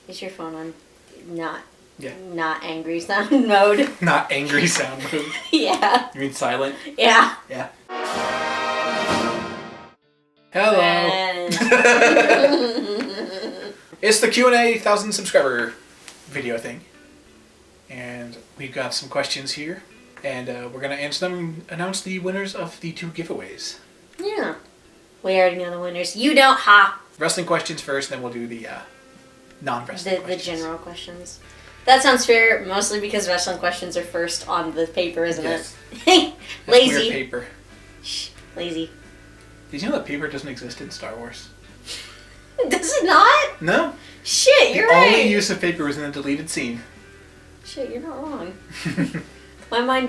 Is your phone on not angry sound mode? Not angry sound mode? Yeah. You mean silent? Yeah. Yeah. Hello. It's the Q&A 1,000 subscriber video thing. And we've got some questions here. And we're going to answer them and announce the winners of the 2 giveaways. Yeah. We already know the winners. You don't, ha! Wrestling questions first, then we'll do the non-wrestling questions. The general questions. That sounds fair, mostly because wrestling questions are first on the paper, isn't it? Lazy. Weird paper. Shh, lazy. Did you know that paper doesn't exist in Star Wars? Does it not? No. Shit, you're right. The only use of paper was in a deleted scene. Shit, you're not wrong.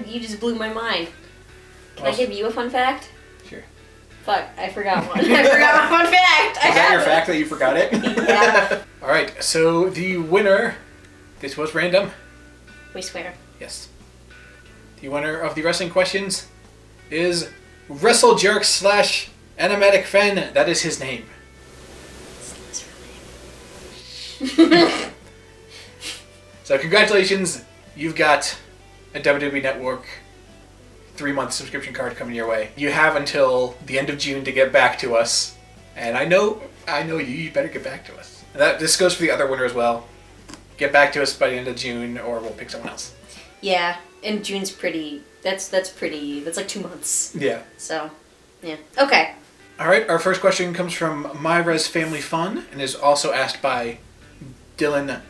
You just blew my mind. Can I give you a fun fact? Sure. Fuck, I forgot one. I forgot my fun fact. Is that your fact that you forgot it? Yeah. Alright, so the winner, this was random. We swear. Yes. The winner of the wrestling questions is WrestleJerk / Animatic Fan. That is his name. So congratulations, you've got a WWE Network 3-month subscription card coming your way. You have until the end of June to get back to us, and I know you better get back to us. And this goes for the other winner as well. Get back to us by the end of June, or we'll pick someone else. Yeah, and June's pretty. That's like 2 months. Yeah. So, yeah. Okay. All right. Our first question comes from Myra's Family Fun, and is also asked by Dylan.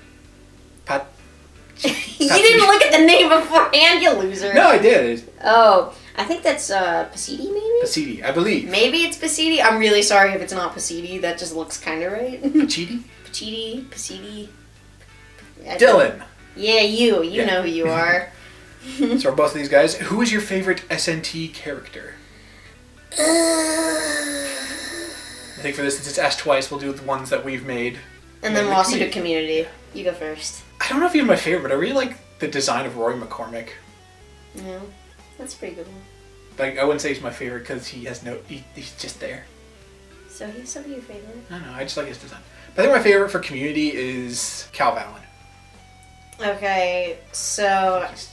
You didn't look at the name beforehand, you loser. No, I did. Oh, I think that's Pasidi, maybe? Pasidi, I believe. Maybe it's Pasidi. I'm really sorry if it's not Pasidi. That just looks kind of right. Pachidi? Pasidi. Dylan. Yeah, you. You know who you are. So for both of these guys, who is your favorite SNT character? I think for this, since it's asked twice, we'll do the ones that we've made. And then we'll also do Community. You go first. I don't know if he's my favorite, but I really like the design of Roy McCormick. Yeah, that's a pretty good one. Like, I wouldn't say he's my favorite because he has he's just there. So he's some of your favorite? I don't know, I just like his design. But I think my favorite for Community is Cal Valen. Okay, so as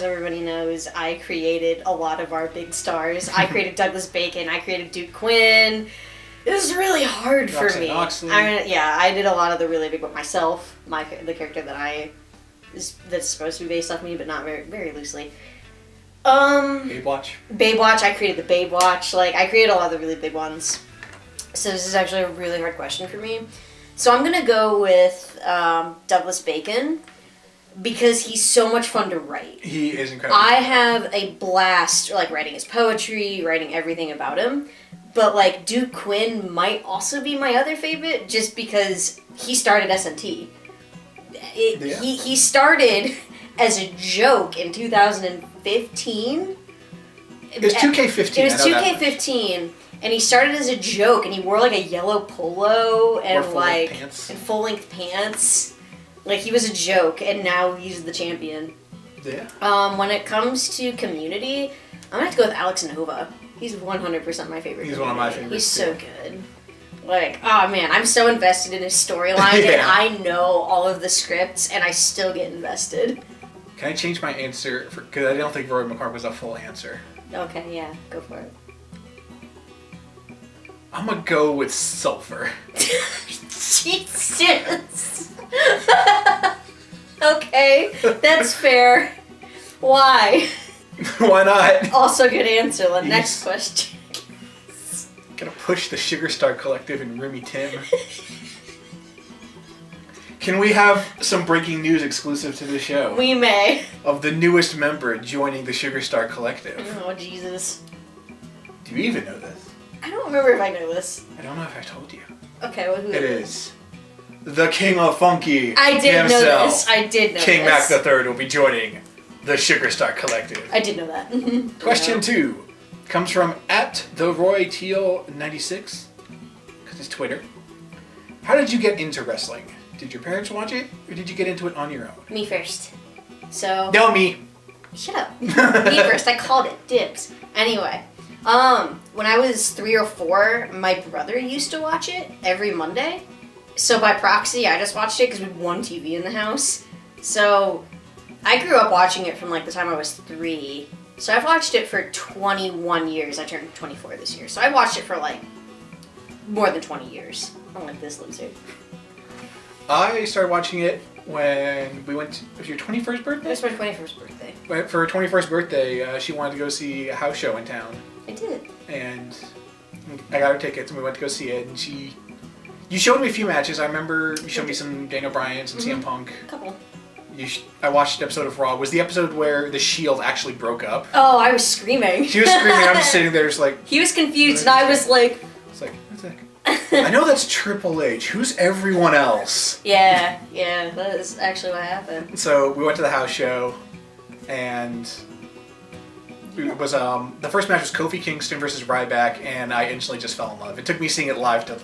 everybody knows, I created a lot of our big stars. I created Douglas Bacon, I created Duke Quinn. It was really hard for me. I did a lot of the really big one myself. The character that's supposed to be based off me, but not very, very loosely. Babe Watch. I created the Babe Watch. Like, I created a lot of the really big ones. So this is actually a really hard question for me. So I'm gonna go with Douglas Bacon because he's so much fun to write. He is incredible. I have a blast, like, writing his poetry, writing everything about him. But, like, Duke Quinn might also be my other favorite just because he started SNT. He started as a joke in 2015. It was 2K15. It was 2K15, and he started as a joke, and he wore, like, a yellow polo and, full-length pants. Like, he was a joke, and now he's the champion. Yeah. When it comes to Community, I'm gonna have to go with Alex Nova. He's 100% my favorite. He's one of my favorites. He's so good. Like, oh man, I'm so invested in his storyline, and I know all of the scripts, and I still get invested. Can I change my answer? Because I don't think Roy McCormick was a full answer. Okay, yeah, go for it. I'm gonna go with Sulfur. Jesus. Okay, that's fair. Why? Why not? Also good answer. The next question. Gonna push the Sugar Star Collective and Remy Tim. Can we have some breaking news exclusive to the show? We may. Of the newest member joining the Sugar Star Collective. Oh, Jesus. Do you even know this? I don't remember if I know this. I don't know if I told you. Okay, well, who it is? The King of Funky. I did know this. I did know King this. Mac III will be joining the Sugar Star Collective. I did know that. Question 2 comes from @TheRoyTeal96, because it's Twitter. How did you get into wrestling? Did your parents watch it, or did you get into it on your own? Me first. So. No, me. Shut up. Me first. I called it. Dibs. Anyway, when I was 3 or 4, my brother used to watch it every Monday. So by proxy, I just watched it because we had one TV in the house. So I grew up watching it from like the time I was 3. So I've watched it for 21 years. I turned 24 this year. So I watched it for like more than 20 years. Unlike this loser. I started watching it when we went to, it was your 21st birthday? It was my 21st birthday. For her 21st birthday, she wanted to go see a house show in town. I did. And I got her tickets and we went to go see it. And you showed me a few matches. I remember you showed me some Daniel Bryan, some CM Punk. A couple. I watched an episode of Raw. Was the episode where the Shield actually broke up? Oh, I was screaming. She was screaming. I'm just sitting there just like... He was confused and I was like... It's like, what's that? I know that's Triple H. Who's everyone else? Yeah, that is actually what happened. So we went to the house show, and it was the first match was Kofi Kingston versus Ryback, and I instantly just fell in love. It took me seeing it live to.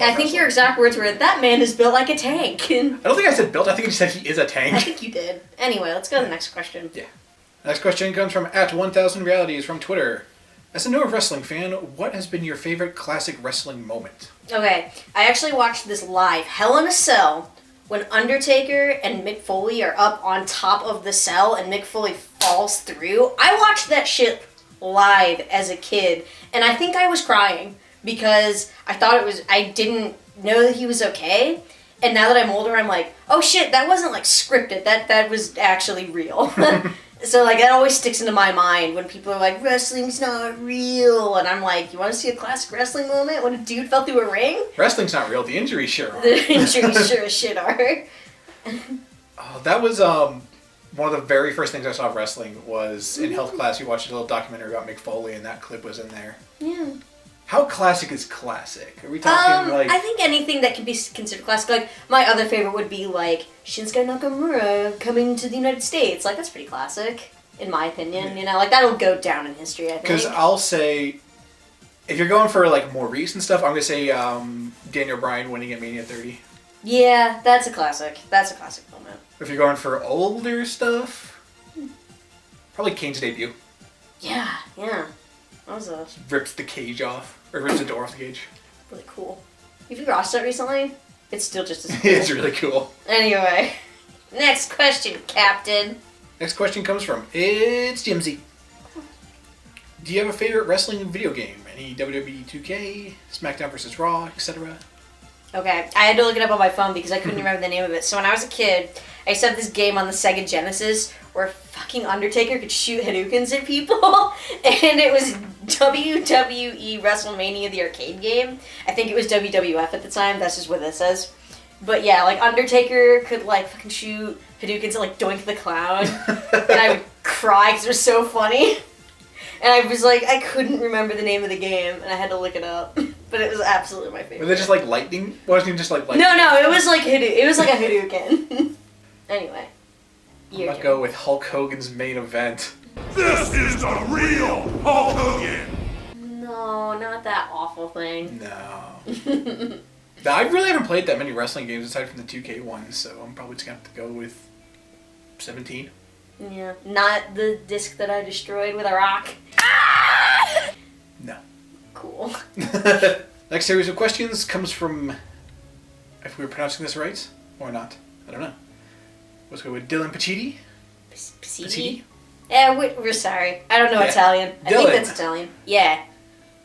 I think your exact words were, "That man is built like a tank." I don't think I said built. I think I just said he is a tank. I think you did. Anyway, let's go to the next question. Yeah. Next question comes from @1000realities from Twitter. As a newer wrestling fan, what has been your favorite classic wrestling moment? Okay, I actually watched this live, Hell in a Cell, when Undertaker and Mick Foley are up on top of the cell and Mick Foley falls through. I watched that shit live as a kid, and I think I was crying because I didn't know that he was okay, and now that I'm older, I'm like, oh shit, that wasn't like scripted, that was actually real. So, like, that always sticks into my mind when people are like, wrestling's not real. And I'm like, you want to see a classic wrestling moment when a dude fell through a ring? Wrestling's not real. The injuries sure are. The injuries sure as shit are. Oh, that was one of the very first things I saw of wrestling was in health class. We watched a little documentary about Mick Foley, and that clip was in there. Yeah. How classic is classic? Are we talking like... I think anything that can be considered classic. Like, my other favorite would be, like, Shinsuke Nakamura coming to the United States. Like, that's pretty classic, in my opinion. You know, like, that'll go down in history, I think. Because I'll say, if you're going for, like, more recent stuff, I'm going to say Daniel Bryan winning at Mania 30. Yeah, that's a classic. That's a classic moment. If you're going for older stuff, probably Kane's debut. Yeah. That was rips the cage off. Or rips the door off the cage. Really cool. Have you watched that recently? It's still just as cool. It's really cool. Anyway. Next question, Captain. Next question comes from It's Jimsy. Do you have a favorite wrestling video game? Any WWE 2K, Smackdown vs. Raw, etc.? Okay, I had to look it up on my phone because I couldn't remember the name of it. So when I was a kid, I used to have this game on the Sega Genesis where fucking Undertaker could shoot Hadoukens at people. And it was WWE WrestleMania, the arcade game. I think it was WWF at the time. That's just what this says. But yeah, like Undertaker could like fucking shoot Hadoukens and like Doink the Clown. And I would cry because it was so funny. And I was like, I couldn't remember the name of the game, and I had to look it up. But it was absolutely my favorite. Was it just like lightning? Wasn't it just like lightning? No, it was like it was like a Hadouken. Anyway. I'm gonna go with Hulk Hogan's main event. This is the real Hulk Hogan! No, not that awful thing. No. I really haven't played that many wrestling games aside from the 2K ones, so I'm probably just gonna have to go with 17. Yeah, not the disc that I destroyed with a rock. No. Cool. Next series of questions comes from, if we were pronouncing this right, or not, I don't know. Let's go with Dylan Pacitti. Pacitti? Yeah, we're sorry. I don't know Italian. I Dylan. think that's Italian. Yeah.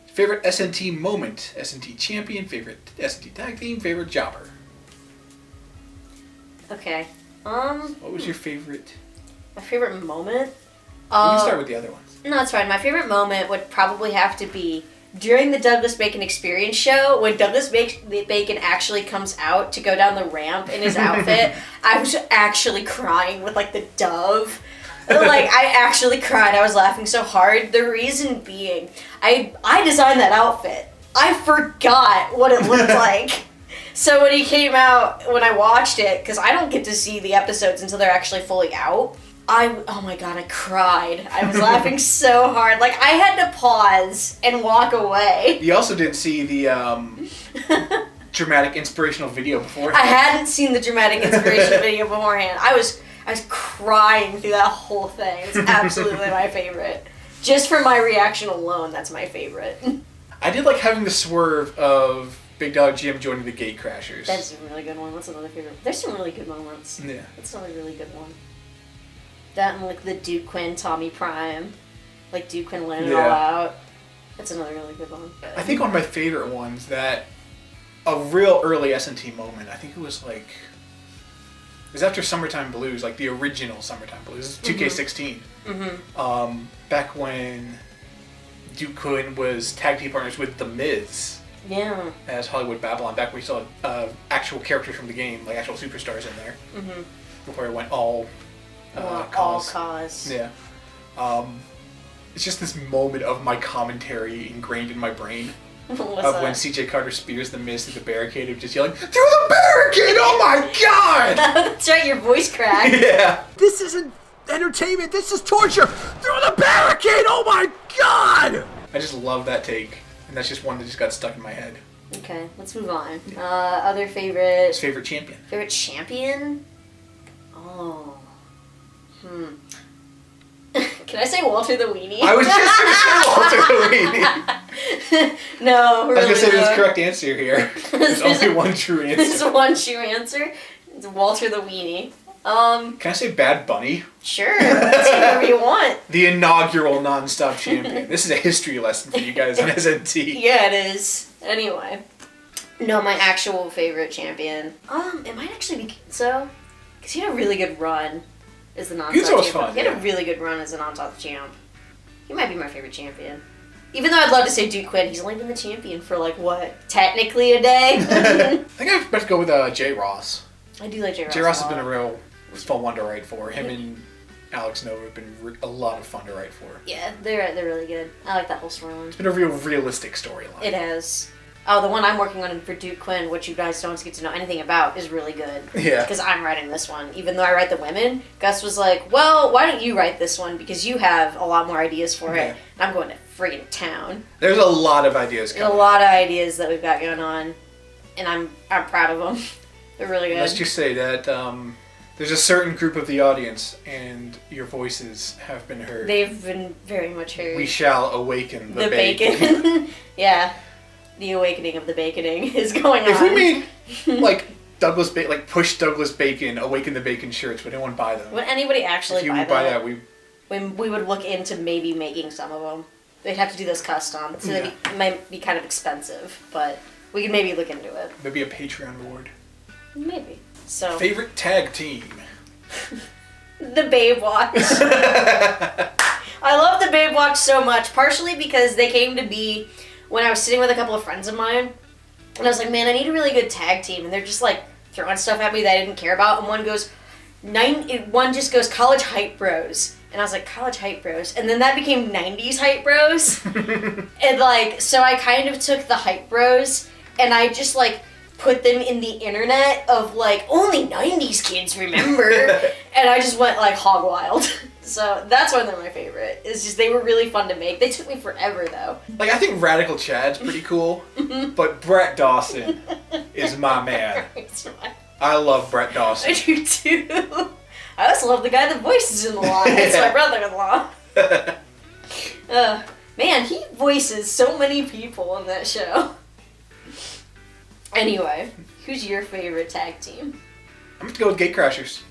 Favorite SNT moment, SNT champion, favorite SNT tag team, favorite jobber. Okay. What was your favorite? My favorite moment? We can start with the other ones. No, it's fine. My favorite moment would probably have to be during the Douglas Bacon Experience show when Douglas Bacon actually comes out to go down the ramp in his outfit. I was actually crying with like the dove. Like I actually cried. I was laughing so hard. The reason being, I designed that outfit. I forgot what it looked like. So when he came out, when I watched it, because I don't get to see the episodes until they're actually fully out, oh my god, I cried. I was laughing so hard. Like, I had to pause and walk away. You also didn't see the dramatic inspirational video beforehand. I hadn't seen the dramatic inspirational video beforehand. I was crying through that whole thing. It's absolutely my favorite. Just for my reaction alone, that's my favorite. I did like having the swerve of Big Dog Jim joining the Gate Crashers. That's a really good one. That's another favorite. There's some really good moments. Yeah. That's another really good one. That and like the Duke Quinn, Tommy Prime. Like Duke Quinn laying it all out. That's another really good one. I think one of my favorite ones that a real early SNT moment, I think it was like, it was after Summertime Blues, like the original Summertime Blues, 2K16. Mm-hmm. Back when Duke Quinn was tag team partners with The Miz. Yeah. As Hollywood Babylon, back when we saw actual characters from the game, like actual superstars in there. Mm-hmm. Before it went all All cause. Yeah. It's just this moment of my commentary ingrained in my brain. What's of that? when CJ Carter spears the Miz through the barricade, of just yelling, "Through the barricade! Oh my god!" That's right, your voice cracked. Yeah. This isn't entertainment, this is torture! Through the barricade! Oh my god! I just love that take, and that's just one that just got stuck in my head. Okay, let's move on. Other favorite... His favorite champion. Favorite champion? Oh. Can I say Walter the Weenie? I was just going to say Walter the Weenie. No, really I was going to say though. there's a correct answer here. There's only one true There's answer. one true answer. It's Walter the Weenie. Can I say Bad Bunny? Sure. Let's do whatever you want. The inaugural non-stop champion. This is a history lesson for you guys on SNT. Yeah, it is. Anyway. No, my actual favorite champion. It might actually be Kenzo. Because he had a really good run as the non-top Kenzo was champ. fun, He had yeah. a really good run as a non-top champ. He might be my favorite champion. Even though I'd love to say Duke Quinn, he's only been the champion for like, what, technically a day? I think I'd better go with Jay Ross. I do like J. Ross. Jay Ross has a been a lot. real fun one to write for. Him and Alex Nova have been a lot of fun to write for. Yeah, they're really good. I like that whole storyline. It's been a real realistic storyline. It has. Oh, the one I'm working on for Duke Quinn, which you guys don't get to know anything about, is really good. Yeah. Because I'm writing this one. Even though I write the women, Gus was like, well, why don't you write this one? Because you have a lot more ideas for Yeah. it. And I'm going to friggin' town. There's a lot of ideas There's coming. a lot of ideas that we've got going on. And I'm proud of them. They're really good. Let's just say that there's a certain group of the audience, and your voices have been heard. They've been very much heard. We shall awaken the, the bacon. Yeah. The awakening of the baconing is going on. If we made like push Douglas Bacon, awaken the bacon shirts, would anyone buy them? Would anybody actually If you buy would buy that? that, We would look into maybe making some of them. They'd have to do those custom, so it might be kind of expensive, but we could maybe look into it. maybe a Patreon reward. Maybe. So, Favorite tag team? the Babe Watch. I love the Babe Watch so much, partially because they came to be when I was sitting with a couple of friends of mine, and I was like, man, I need a really good tag team, and they're just like throwing stuff at me that I didn't care about, and one just goes College Hype Bros. And I was like, College Hype Bros. And then that became 90s Hype Bros. And like, so I kind of took the Hype Bros and I just like put them in the internet of like, only 90s kids remember. And I just went like hog wild. So that's why they're my favorite. It's just, they were really fun to make. They took me forever though. Like, I think Radical Chad's pretty cool, but Brett Dawson is my man. I love Brett Dawson. I do too. I also love the guy that voices in the law. It's my brother-in-law. Man, he voices so many people on that show. Anyway, who's your favorite tag team? I'm gonna go with Gate Crashers.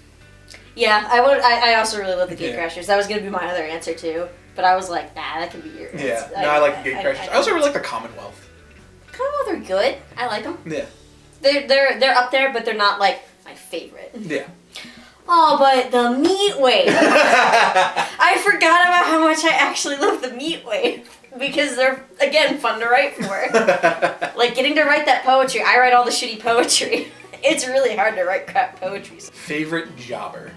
Yeah, I also really love the Gate Yeah. Crashers. That was gonna be my other answer too. But I was like, nah, that can be yours. Yeah, no, I like the Gate Crashers. I also really like the Commonwealth. Commonwealth are good. I like them. Yeah. They're up there, but they're not like my favorite. Yeah. Oh, but the meat wave. I forgot about how much I actually love the meat wave. Because they're, again, fun to write for. Like, getting to write that poetry. I write all the shitty poetry. It's really hard to write crap poetry. Favorite jobber?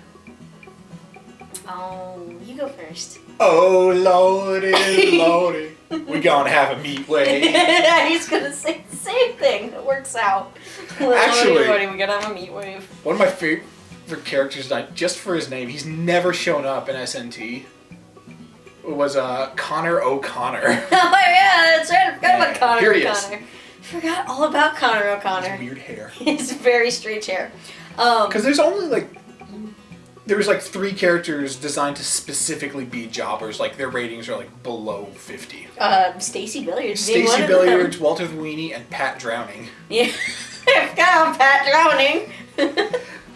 Oh, you go first. Oh, lordy, lordy. We gonna have a meat wave. He's gonna say the same thing. It works out. Actually- Lordy, we gotta have a meat wave. One of my favorite characters, just for his name, he's never shown up in SNT, was Connor O'Connor. Oh, yeah, that's right. I forgot about Connor Here he is. O'Connor. Forgot all about Connor His O'Connor. weird hair. His very strange hair. Because there's only like There was like 3 characters designed to specifically be jobbers. Like their ratings are like below 50. Stacy Billiards. Stacy Billiards, Walter the Weenie, and Pat Drowning. Yeah. I forgot about Pat Drowning.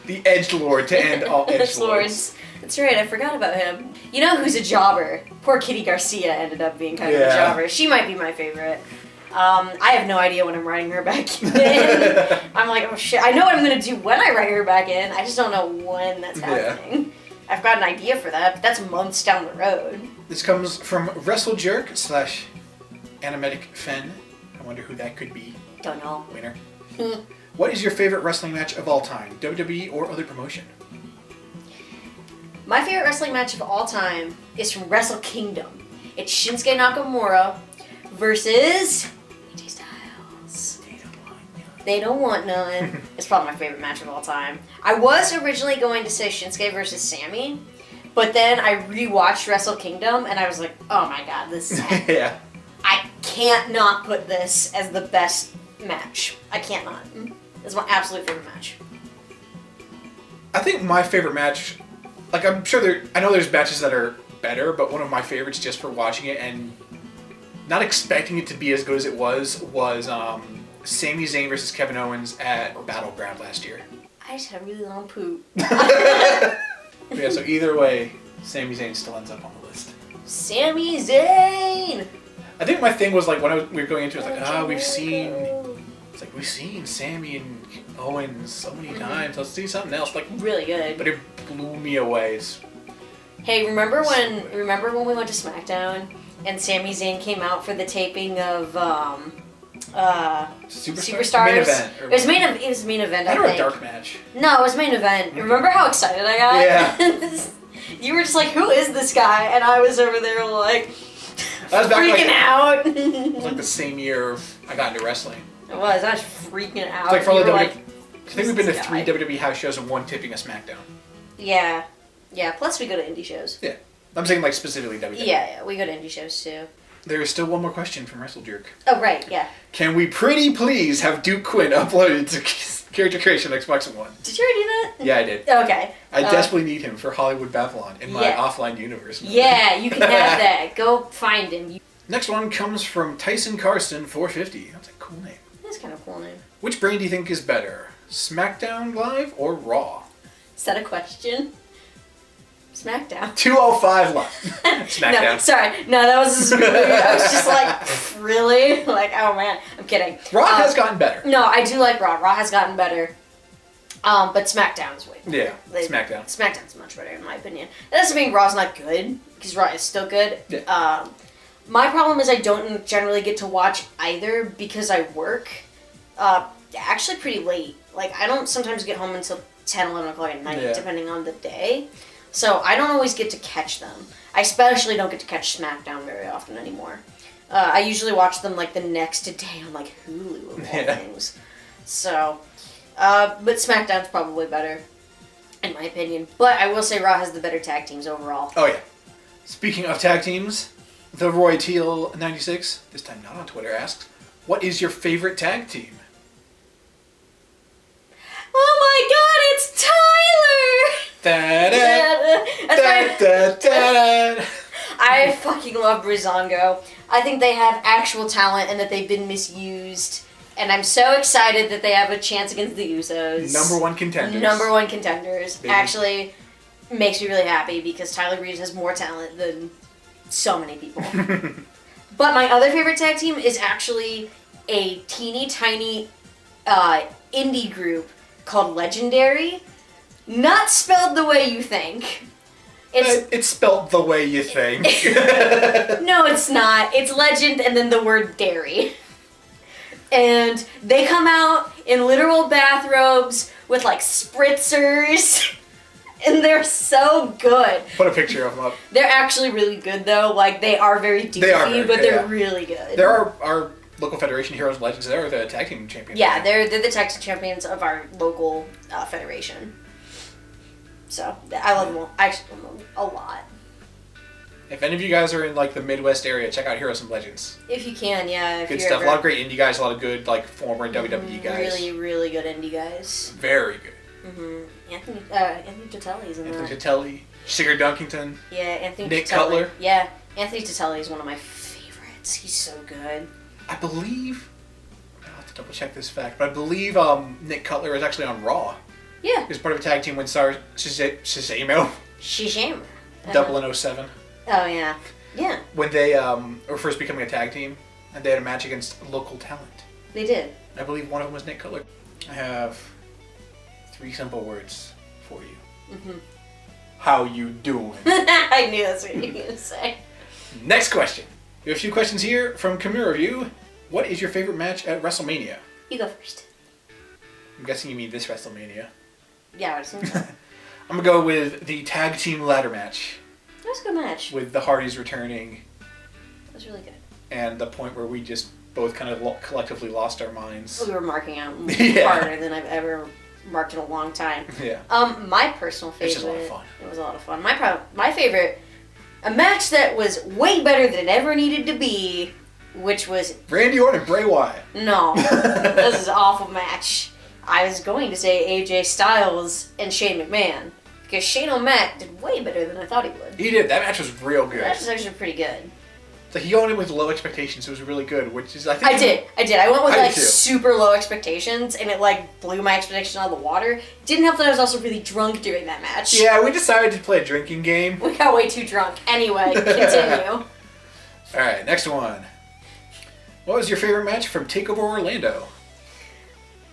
The edgelord to end all edgelords. That's right, I forgot about him. You know who's a jobber? Poor Kitty Garcia ended up being kind of a jobber. She might be my favorite. I have no idea when I'm writing her back in. I'm like, oh shit, I know what I'm going to do when I write her back in. I just don't know when that's happening. I've got an idea for that, but that's months down the road. This comes from WrestleJerk / Animatic Fen. I wonder who that could be. Don't know. Winner. What is your favorite wrestling match of all time? WWE or other promotion? My favorite wrestling match of all time is from Wrestle Kingdom. It's Shinsuke Nakamura versus AJ Styles. They don't want none. It's probably my favorite match of all time. I was originally going to say Shinsuke versus Sammy, but then I rewatched Wrestle Kingdom and I was like, oh my god, this is Yeah. I can't not put this as the best match. I can't not. It's my absolute favorite match. I think my favorite match, like I'm sure I know there's matches that are better, but one of my favorites just for watching it and not expecting it to be as good as it was Sami Zayn versus Kevin Owens at Battleground last year. I just had a really long poop. Yeah, so either way, Sami Zayn still ends up on the list. Sami Zayn! I think my thing was like when we were going into it, it's like, we've seen Sammy and Owens so many times. Let's do something else. Like really good. But it blew me away. Hey, remember when we went to Smackdown and Sami Zayn came out for the taping of Superstars? Main event. It was main event. I think. A dark match. No, it was main event. Remember how excited I got? Yeah. You were just like, who is this guy? And I was over there like freaking out. It was like the same year I got into wrestling. I was freaking out. It's like for all the like, I think we've been to 3 WWE house shows and 1 tipping a Smackdown. Yeah. Yeah, plus we go to indie shows. Yeah. I'm saying like specifically WWE. Yeah, we go to indie shows too. There is still one more question from WrestleJerk. Oh, right, yeah. Can we pretty please have Duke Quinn uploaded to Character Creation on Xbox One? Did you already do that? Yeah, I did. Okay. I desperately need him for Hollywood Babylon in my offline universe. Yeah, you can have that. Go find him. Next one comes from Tyson Carson 450. That's a cool name. That's kind of a cool name. Which brand do you think is better? SmackDown Live or Raw? Is that a question? Smackdown. 205 Live. SmackDown. No, sorry. No, that was just weird. I was just like, really? Like, oh man. I'm kidding. Raw has gotten better. No, I do like Raw. Raw has gotten better. But SmackDown's way better. Yeah, SmackDown. SmackDown's much better in my opinion. That doesn't mean Raw's not good, because Raw is still good. Yeah. My problem is I don't generally get to watch either because I work actually pretty late. Like, I don't sometimes get home until 10, 11 o'clock at night, depending on the day. So I don't always get to catch them. I especially don't get to catch SmackDown very often anymore. I usually watch them like the next day on like Hulu of all things. So, but SmackDown's probably better, in my opinion. But I will say Raw has the better tag teams overall. Oh yeah. Speaking of tag teams, the Roy Teal 96, this time not on Twitter, asks, what is your favorite tag team? Oh my god, it's Tyler! I fucking love Breezango. I think they have actual talent and that they've been misused. And I'm so excited that they have a chance against the Usos. Number 1 contenders. Number 1 contenders. Baby. Actually, makes me really happy because Tyler Breeze has more talent than so many people. But my other favorite tag team is actually a teeny tiny indie group called Legendary. Not spelled the way you think. It's spelled the way you think. No, it's not. It's legend and then the word dairy. And they come out in literal bathrobes with like spritzers. And they're so good. Put a picture of them up. They're actually really good though. Like they are very doofy, but they're really good. They're our local Federation Heroes and Legends. They're the tag team champions. Yeah, they're the tag team champions of our local federation. So I love them all. I actually love them a lot. If any of you guys are in like the Midwest area, check out Heroes and Legends. If you can, yeah. Good stuff. A lot of great indie guys. A lot of good like former WWE guys. Really, really good indie guys. Very good. Anthony Tatelli's in Anthony that. Tatelli, Sigurd Dunkington. Yeah, Anthony Nick Tatelli. Cutler. Yeah, Anthony Tatelli is one of my favorites. He's so good. I believe, I'll have to double check this fact, but I believe Nick Cutler is actually on Raw. Yeah. He was part of a tag team when Shazamo, Shisham. 007. Oh, yeah. Yeah, When they were first becoming a tag team, and they had a match against local talent. they did. I believe one of them was Nick Cutler. I have 3 simple words for you. Mm-hmm. How you doing? I knew that's what you were going to say. Next question. We have a few questions here from Camille Review. What is your favorite match at WrestleMania? You go first. I'm guessing you mean this WrestleMania. Yeah, I would assume so. I'm going to go with the tag team ladder match. That was a good match. With the Hardys returning. That was really good. And the point where we just both kind of collectively lost our minds. We were marking out Yeah. harder than I've ever marked in a long time. Yeah. My personal favorite. It's just a lot of fun. It was a lot of fun. My favorite, a match that was way better than it ever needed to be, which was Randy Orton and Bray Wyatt. no, this is an awful match. I was going to say AJ Styles and Shane McMahon because Shane O'Mac did way better than I thought he would. He did. That match was real good. That match was actually pretty good. It's like he went in with low expectations, so it was really good. Which is, I think. I did. I went with I did like too. super low expectations, and it like blew my expectations out of the water. Didn't help that I was also really drunk during that match. Yeah, we decided to play a drinking game. We got way too drunk. Anyway, continue. All right, next one. What was your favorite match from TakeOver Orlando?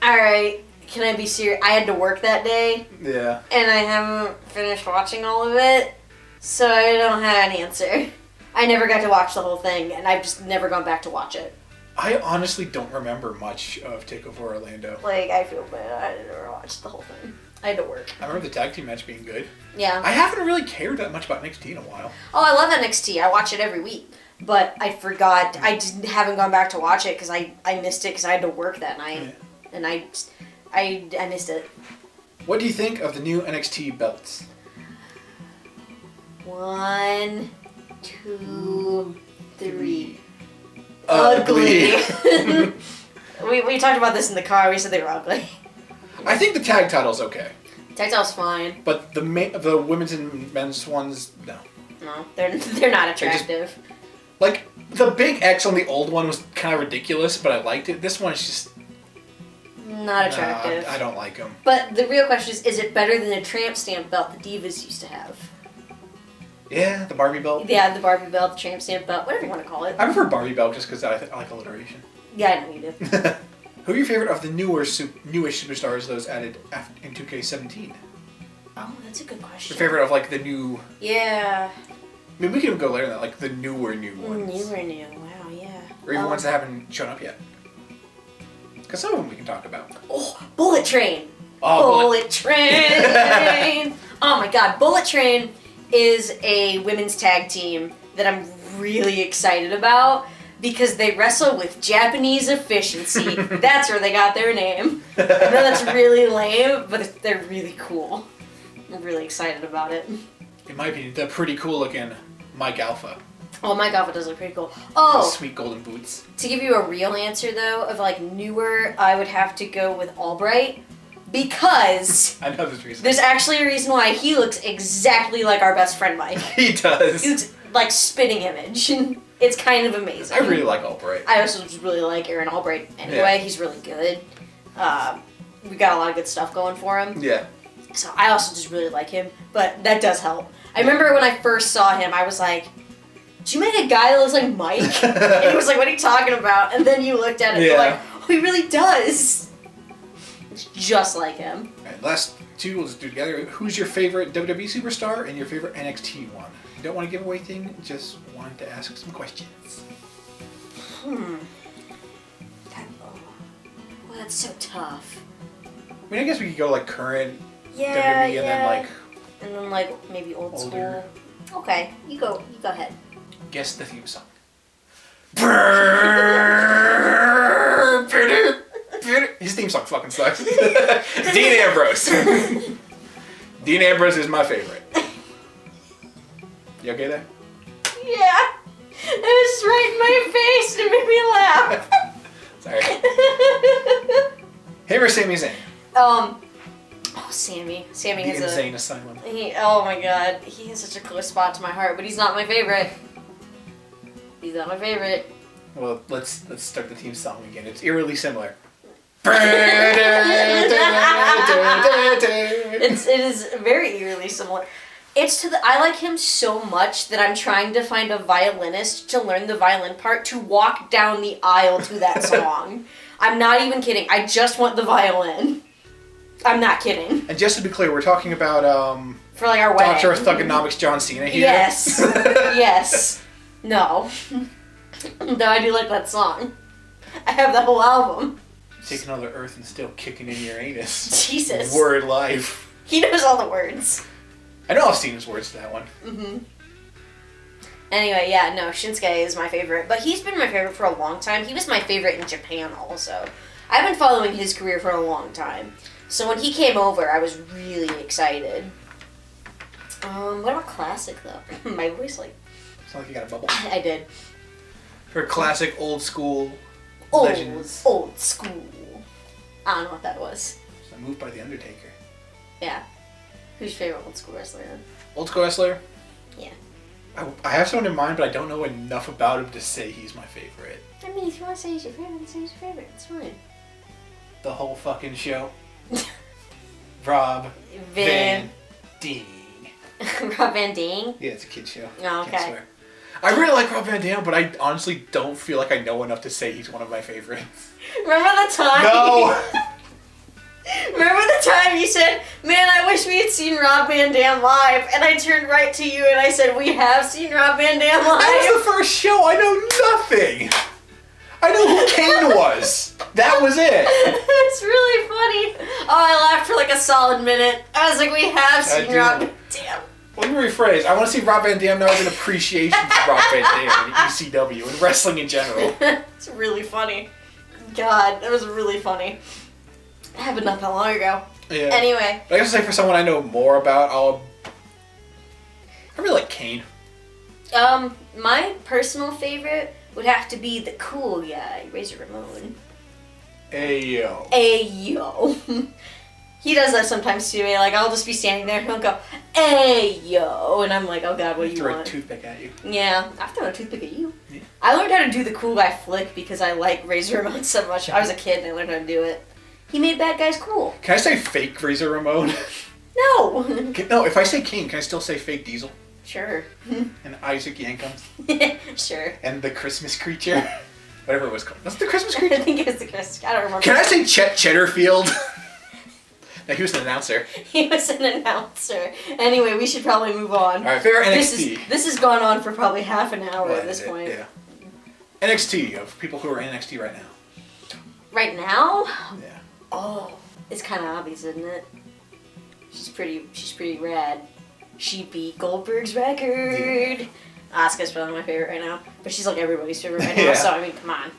All right, can I be serious? I had to work that day, Yeah. and I haven't finished watching all of it, so I don't have an answer. I never got to watch the whole thing, and I've just never gone back to watch it. I honestly don't remember much of TakeOver Orlando. Like, I feel bad. I never watched the whole thing. I had to work. I remember the tag team match being good. Yeah. I haven't really cared that much about NXT in a while. Oh, I love NXT. I watch it every week. But I forgot. I just haven't gone back to watch it because I missed it because I had to work that night. Yeah. And I missed it. What do you think of the new NXT belts? 1, 2, 3. Ugly. we talked about this in the car. We said they were ugly. I think the tag title's okay, Tag title's fine. but the women's and men's ones, no. No, they're not attractive. Like, the big X on the old one was kind of ridiculous, but I liked it. This one's just... Not attractive. I don't like them. But the real question is it better than the tramp stamp belt the Divas used to have? Yeah, the Barbie belt. Yeah, the Barbie belt, the tramp stamp belt, whatever you want to call it. I prefer Barbie belt just because I like alliteration. Yeah, I know you do. Who are your favorite of the newish superstars those added in 2K17? Oh, that's a good question. Your favorite of, like, the new... Yeah. I mean, we can go later than that, like, the newer new ones. Newer new, wow, yeah. Or even ones that haven't shown up yet. Because some of them we can talk about. Oh, Bullet Train! Oh, Bullet Train! Oh my god, Bullet Train is a women's tag team that I'm really excited about because they wrestle with Japanese efficiency. That's where they got their name. I know that's really lame, but they're really cool. I'm really excited about it. In my opinion, they're pretty cool looking Mike Alpha. Oh my god, it does look pretty cool. Those Oh, sweet golden boots. to give you a real answer though, of like newer, I would have to go with Albright because I know this reason. there's actually a reason why he looks exactly like our best friend Mike. He does. He looks like spitting image. It's kind of amazing. I really like Albright. I also just really like Aaron Albright anyway. Yeah. He's really good. We got a lot of good stuff going for him. Yeah. So I also just really like him. But that does help. I remember when I first saw him, I was like, did you make a guy that looks like Mike? And he was like, what are you talking about? And then you looked at it and you're like, oh, he really does. It's just like him. Alright, last two we'll just do together. Who's your favorite WWE superstar and your favorite NXT one? You don't want to give away things, just wanted to ask some questions. Well, that's so tough. I mean, I guess we could go like current Yeah, WWE yeah. and then like And then like maybe old Older. school. Okay, you go ahead. guess the theme song. His theme song fucking sucks. Dean Ambrose. Dean Ambrose is my favorite. You okay there? Yeah. It was right in my face and it made me laugh. Sorry. Him or Sami Zayn? Oh, Sammy. Sammy The has Insane Asylum. oh my god, he has such a close spot to my heart, but he's not my favorite. He's not my favorite. Well, let's start the theme song again. It's eerily similar. It is very eerily similar. I like him so much that I'm trying to find a violinist to learn the violin part to walk down the aisle to that song. I'm not even kidding. I just want the violin. I'm not kidding. And just to be clear, we're talking about For like our wedding. Dr. Thugonomics John Cena here. Yes. Yes. No. Though I do like that song. I have the whole album. Take another Earth and still kicking in your anus. Jesus. Word life. He knows all the words. I know I've seen his words to that one. Mm-hmm. Anyway, yeah, no, Shinsuke is my favorite. But he's been my favorite for a long time. He was my favorite in Japan also. I've been following his career for a long time. So when he came over, I was really excited. What about classic, though? My voice, like... It's not like you got a bubble. I did. For classic, old school legends. Old school. I don't know what that was. It's a move by The Undertaker. Yeah. Who's your favorite old school wrestler then? Old school wrestler? Yeah. I have someone in mind, but I don't know enough about him to say he's my favorite. I mean, if you want to say he's your favorite, then say he's your favorite. It's fine. The whole fucking show. Rob Van Ding. Rob Van Ding? Yeah, it's a kid show. Oh, okay. Can't swear. I really like Rob Van Dam, but I honestly don't feel like I know enough to say he's one of my favorites. Remember the time? No! Remember the time you said, man, I wish we had seen Rob Van Dam live, and I turned right to you and I said, we have seen Rob Van Dam live. That was the first show. I know nothing. I know who Kane was. That was it. It's really funny. Oh, I laughed for like a solid minute. I was like, we have seen Rob Van Dam. Let me rephrase. I want to see Rob Van Dam now as an appreciation for Rob Van Dam and ECW and wrestling in general. It's really funny. God, that was really funny. It happened not that long ago. Yeah. Anyway. But I guess to say for someone I know more about, I really like Kane. My personal favorite would have to be the cool guy, Razor Ramon. Ayo. Ayo. He does that sometimes too. Like, I'll just be standing there and he'll go, ayo. And I'm like, oh god, what do you Throw want? a toothpick at you. Yeah, I've thrown a toothpick at you. Yeah. I learned how to do the cool guy flick because I like Razor Ramon so much. I was a kid and I learned how to do it. He made bad guys cool. Can I say fake Razor Ramon? No. No, if I say Kane, can I still say fake Diesel? Sure. And Isaac Yankum? Sure. And the Christmas creature? Whatever it was called. Was it the Christmas I creature? think it was the Chris. I don't remember. Can I say Chet Cheddarfield? No, he was an announcer. He was an announcer. Anyway, we should probably move on. Alright, favorite NXT. This has gone on for probably half an hour Well, at this point. Yeah. NXT, of people who are in NXT right now. Right now? Yeah. Oh, it's kind of obvious, isn't it? She's pretty rad. She beat Goldberg's record. Asuka's probably my favorite right now, but she's like everybody's favorite right now. Yeah. So I mean, come on.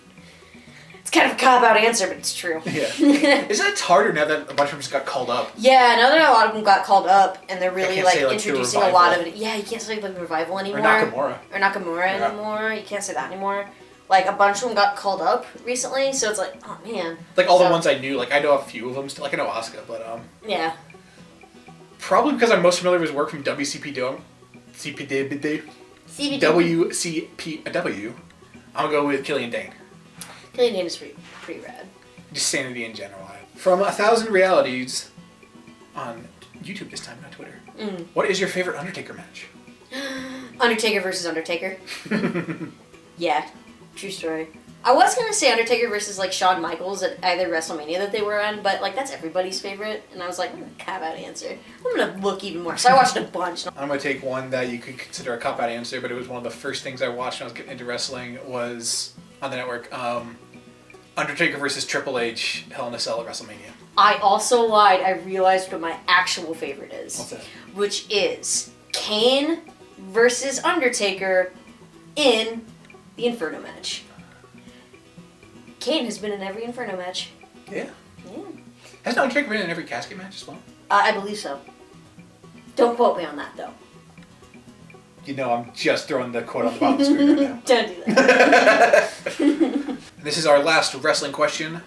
It's kind of a cop-out answer, but it's true. Yeah. Isn't it harder now that a bunch of them just got called up? Yeah, now that a lot of them got called up, and they're really can't like say, like, introducing the a lot revival. of it. Yeah, you can't say like revival anymore. Or Nakamura Yeah. anymore. You can't say that anymore. Like a bunch of them got called up recently, so it's like, oh man. Like all the So- ones I knew, like I know a few of them still. Like I know Asuka, but Yeah. probably because I'm most familiar with his work from WCPW. WCPW. I'm gonna go with Killian Dane. Killian Dane is pretty rad. Just sanity in general. From 1,000 Realities on YouTube this time, not Twitter. What is your favorite Undertaker match? Undertaker versus Undertaker. Yeah, true story. I was gonna say Undertaker versus like Shawn Michaels at either WrestleMania that they were on, but like that's everybody's favorite, and I was like, I'm gonna cop out answer. I'm gonna look even more. So I watched a bunch. I'm gonna take one that you could consider a cop-out answer, but it was one of the first things I watched when I was getting into wrestling was on the network. Undertaker versus Triple H, Hell in a Cell at WrestleMania. I also lied. I realized what my actual favorite is. What's that? Which is Kane versus Undertaker in the Inferno match. Kane has been in every Inferno match. Yeah. Yeah. Hasn't Undertaker been in every casket match as well? I believe so. Don't quote me on that, though. You know, I'm just throwing the quote on the bottom of the screen right now. Don't do that. This is our last wrestling question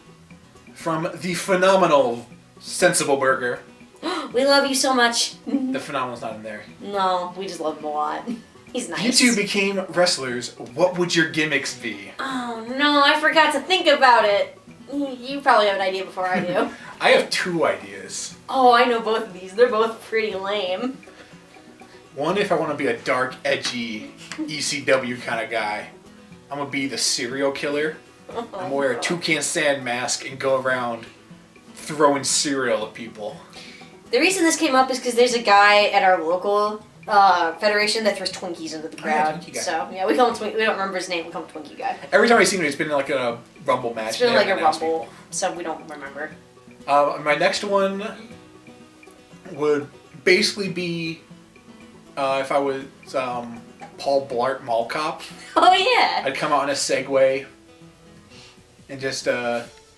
from the phenomenal Sensible Burger. We love you so much. The Phenomenal's not in there. No, we just love him a lot. He's nice. You two became wrestlers. What would your gimmicks be? Oh no, I forgot to think about it. You probably have an idea before I do. I have 2 ideas. Oh, I know both of these. They're both pretty lame. One, if I want to be a dark, edgy ECW kind of guy, I'm going to be the serial killer. I'm going to wear a toucan sand mask and go around throwing cereal at people. The reason this came up is because there's a guy at our local federation that throws Twinkies into the crowd. Twinkie guy. So, yeah, we call him Twinkie. We don't remember his name. We call him Twinkie guy. Every time I've seen him, it's been like a Rumble match. It's been like a Rumble, so we don't remember. My next one would basically be if I was Paul Blart Mall Cop. Oh, yeah. I'd come out in a Segway and just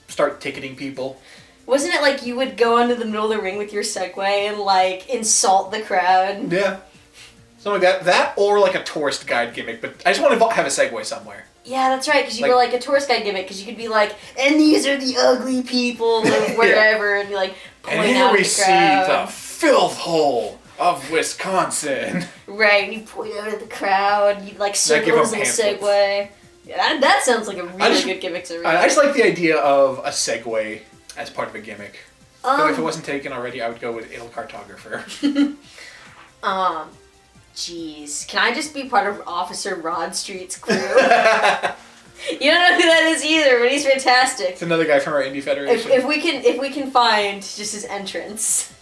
start ticketing people. Wasn't it like you would go into the middle of the ring with your Segway and, like, insult the crowd? Yeah. Something like that. That or like a tourist guide gimmick, but I just want to have a Segway somewhere. Yeah, that's right, because you go like a tourist guide gimmick, because you could be like, and these are the ugly people of wherever, and be like, pointing and out here we the see crowd. the filth hole of Wisconsin. Right, and you point out at the crowd, you like circle his little Segway. Yeah, that sounds like a really good gimmick to read. I just like the idea of a Segway as part of a gimmick. Though if it wasn't taken already, I would go with Il Cartographer. Jeez. Can I just be part of Officer Rod Street's crew? You don't know who that is either, but he's fantastic. It's another guy from our indie federation. If we can find just his entrance.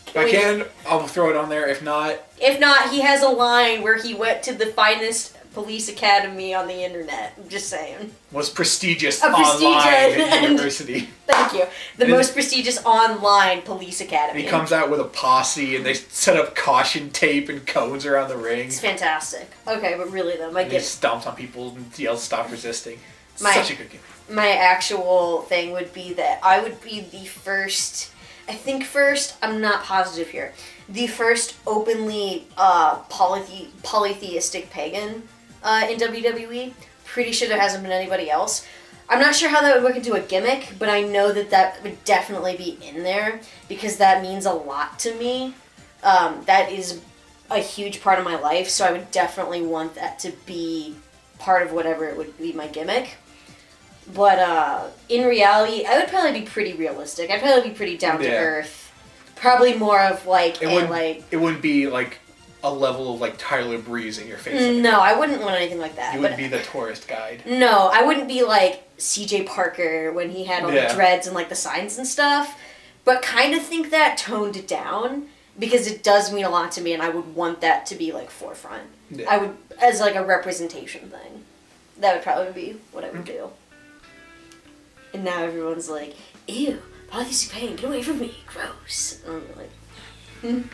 If I can, I'll throw it on there. If not, he has a line where he went to the finest police academy on the internet. I'm just saying. Was prestigious online at university. Thank you. The most prestigious online police academy. And he comes out with a posse, and they set up caution tape and cones around the ring. It's fantastic. Okay, but really though, He stomps on people and yells, "Stop resisting." Such a good game. My actual thing would be that I would be the first. I'm not positive here. The first openly polytheistic pagan in WWE. Pretty sure there hasn't been anybody else. I'm not sure how that would work into a gimmick, but I know that would definitely be in there because that means a lot to me. That is a huge part of my life, so I would definitely want that to be part of whatever it would be my gimmick. But in reality, I would probably be pretty realistic. I'd probably be pretty down to earth. Probably more of like it wouldn't be like a level of like Tyler Breeze in your face. No, I wouldn't want anything like that. You wouldn't be the tourist guide. No, I wouldn't be like CJ Parker when he had all the dreads and like the signs and stuff. But kind of think that toned down because it does mean a lot to me, and I would want that to be like forefront. Yeah. I would as like a representation thing. That would probably be what I would do. And now everyone's like, ew, polytheistic pain, get away from me, gross. And I'm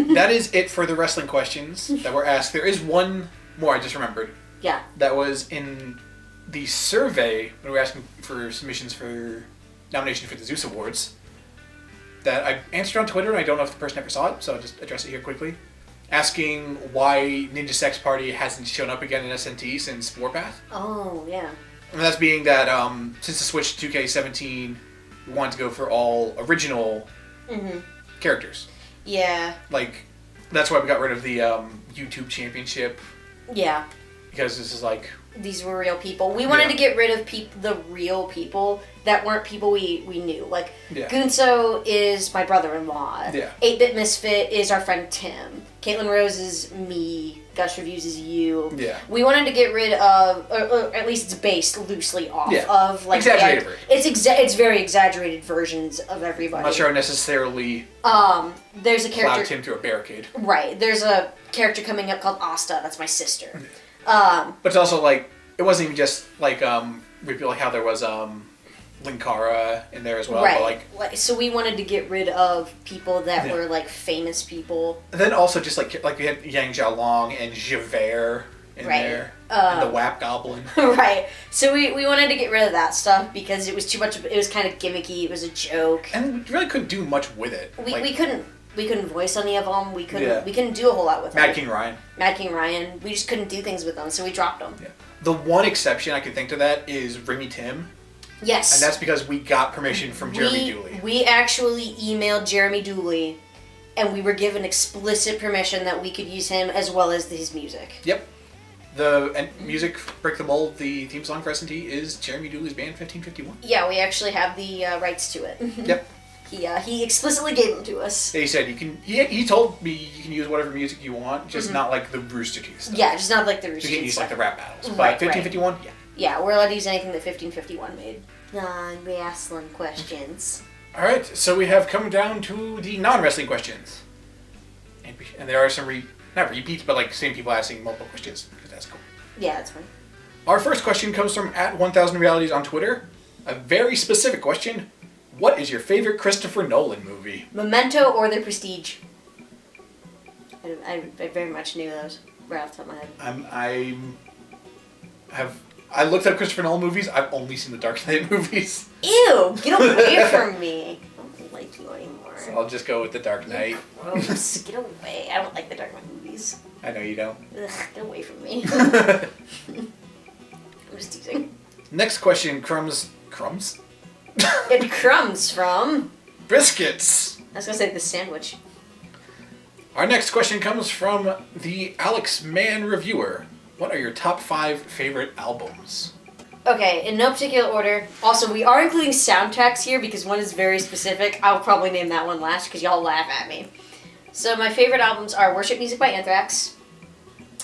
like, That is it for the wrestling questions that were asked. There is one more I just remembered. Yeah. That was in the survey when we were asking for submissions for nomination for the Zeus Awards. That I answered on Twitter, and I don't know if the person ever saw it, so I'll just address it here quickly. Asking why Ninja Sex Party hasn't shown up again in SNT since Warpath. Oh, yeah. And that's being that since the switch to 2K17, we wanted to go for all original characters. Yeah. Like, that's why we got rid of the YouTube Championship. Yeah. Because this is like... These were real people. We wanted to get rid of the real people that weren't people we knew. Like, Gunso is my brother-in-law. Yeah. 8-Bit Misfit is our friend Tim. Caitlin Rose is me. Gus Reviews is you. Yeah. We wanted to get rid of, or at least it's based loosely off of, like... Exaggerated. It's very exaggerated versions of everybody. I'm not sure I necessarily... There's a character... Cloud him through a barricade. Right. There's a character coming up called Asta. That's my sister. But it's also like, it wasn't even just like, like how there was Linkara in there as well. Right. But like, so we wanted to get rid of people that were like famous people. And then also just like we had Yang Xiaolong and Javert in there. And the WAP Goblin. Right. So we wanted to get rid of that stuff because it was too much, it was kind of gimmicky, it was a joke. And we really couldn't do much with it. We couldn't voice any of them. We couldn't do a whole lot with them. Mad King Ryan. We just couldn't do things with them, so we dropped them. Yeah. The one exception I could think to that is Remy Tim. Yes. And that's because we got permission from Jeremy Dooley. We actually emailed Jeremy Dooley and we were given explicit permission that we could use him as well as his music. Yep. The music, Break the Mold, the theme song for SNT is Jeremy Dooley's band 1551. Yeah, we actually have the rights to it. Yep. He explicitly gave them to us. He said you can. He told me you can use whatever music you want, just not like the Rooster Teeth stuff. Yeah, just not like the You Rooster can't Teeth use stuff. like the rap battles. But Right, 1551, yeah. Yeah, we're allowed to use anything that 1551 made. Non-wrestling questions. All right, so we have come down to the non-wrestling questions, and there are some not repeats, but like same people asking multiple questions because that's cool. Yeah, that's fine. Our first question comes from @1000realities on Twitter. A very specific question. What is your favorite Christopher Nolan movie? Memento or The Prestige? I very much knew those right off the top of my head. I looked up Christopher Nolan movies. I've only seen the Dark Knight movies. Ew! Get away from me! I don't like you anymore. So I'll just go with the Dark Knight. Gross. Get away. I don't like the Dark Knight movies. I know you don't. Ugh, get away from me. I'm just teasing. Next question, crumbs? It comes from... Biscuits. I was gonna say the sandwich. Our next question comes from the Alex Mann Reviewer. What are your top 5 favorite albums? Okay, in no particular order. Also, we are including soundtracks here because one is very specific. I'll probably name that one last because y'all laugh at me. So my favorite albums are Worship Music by Anthrax,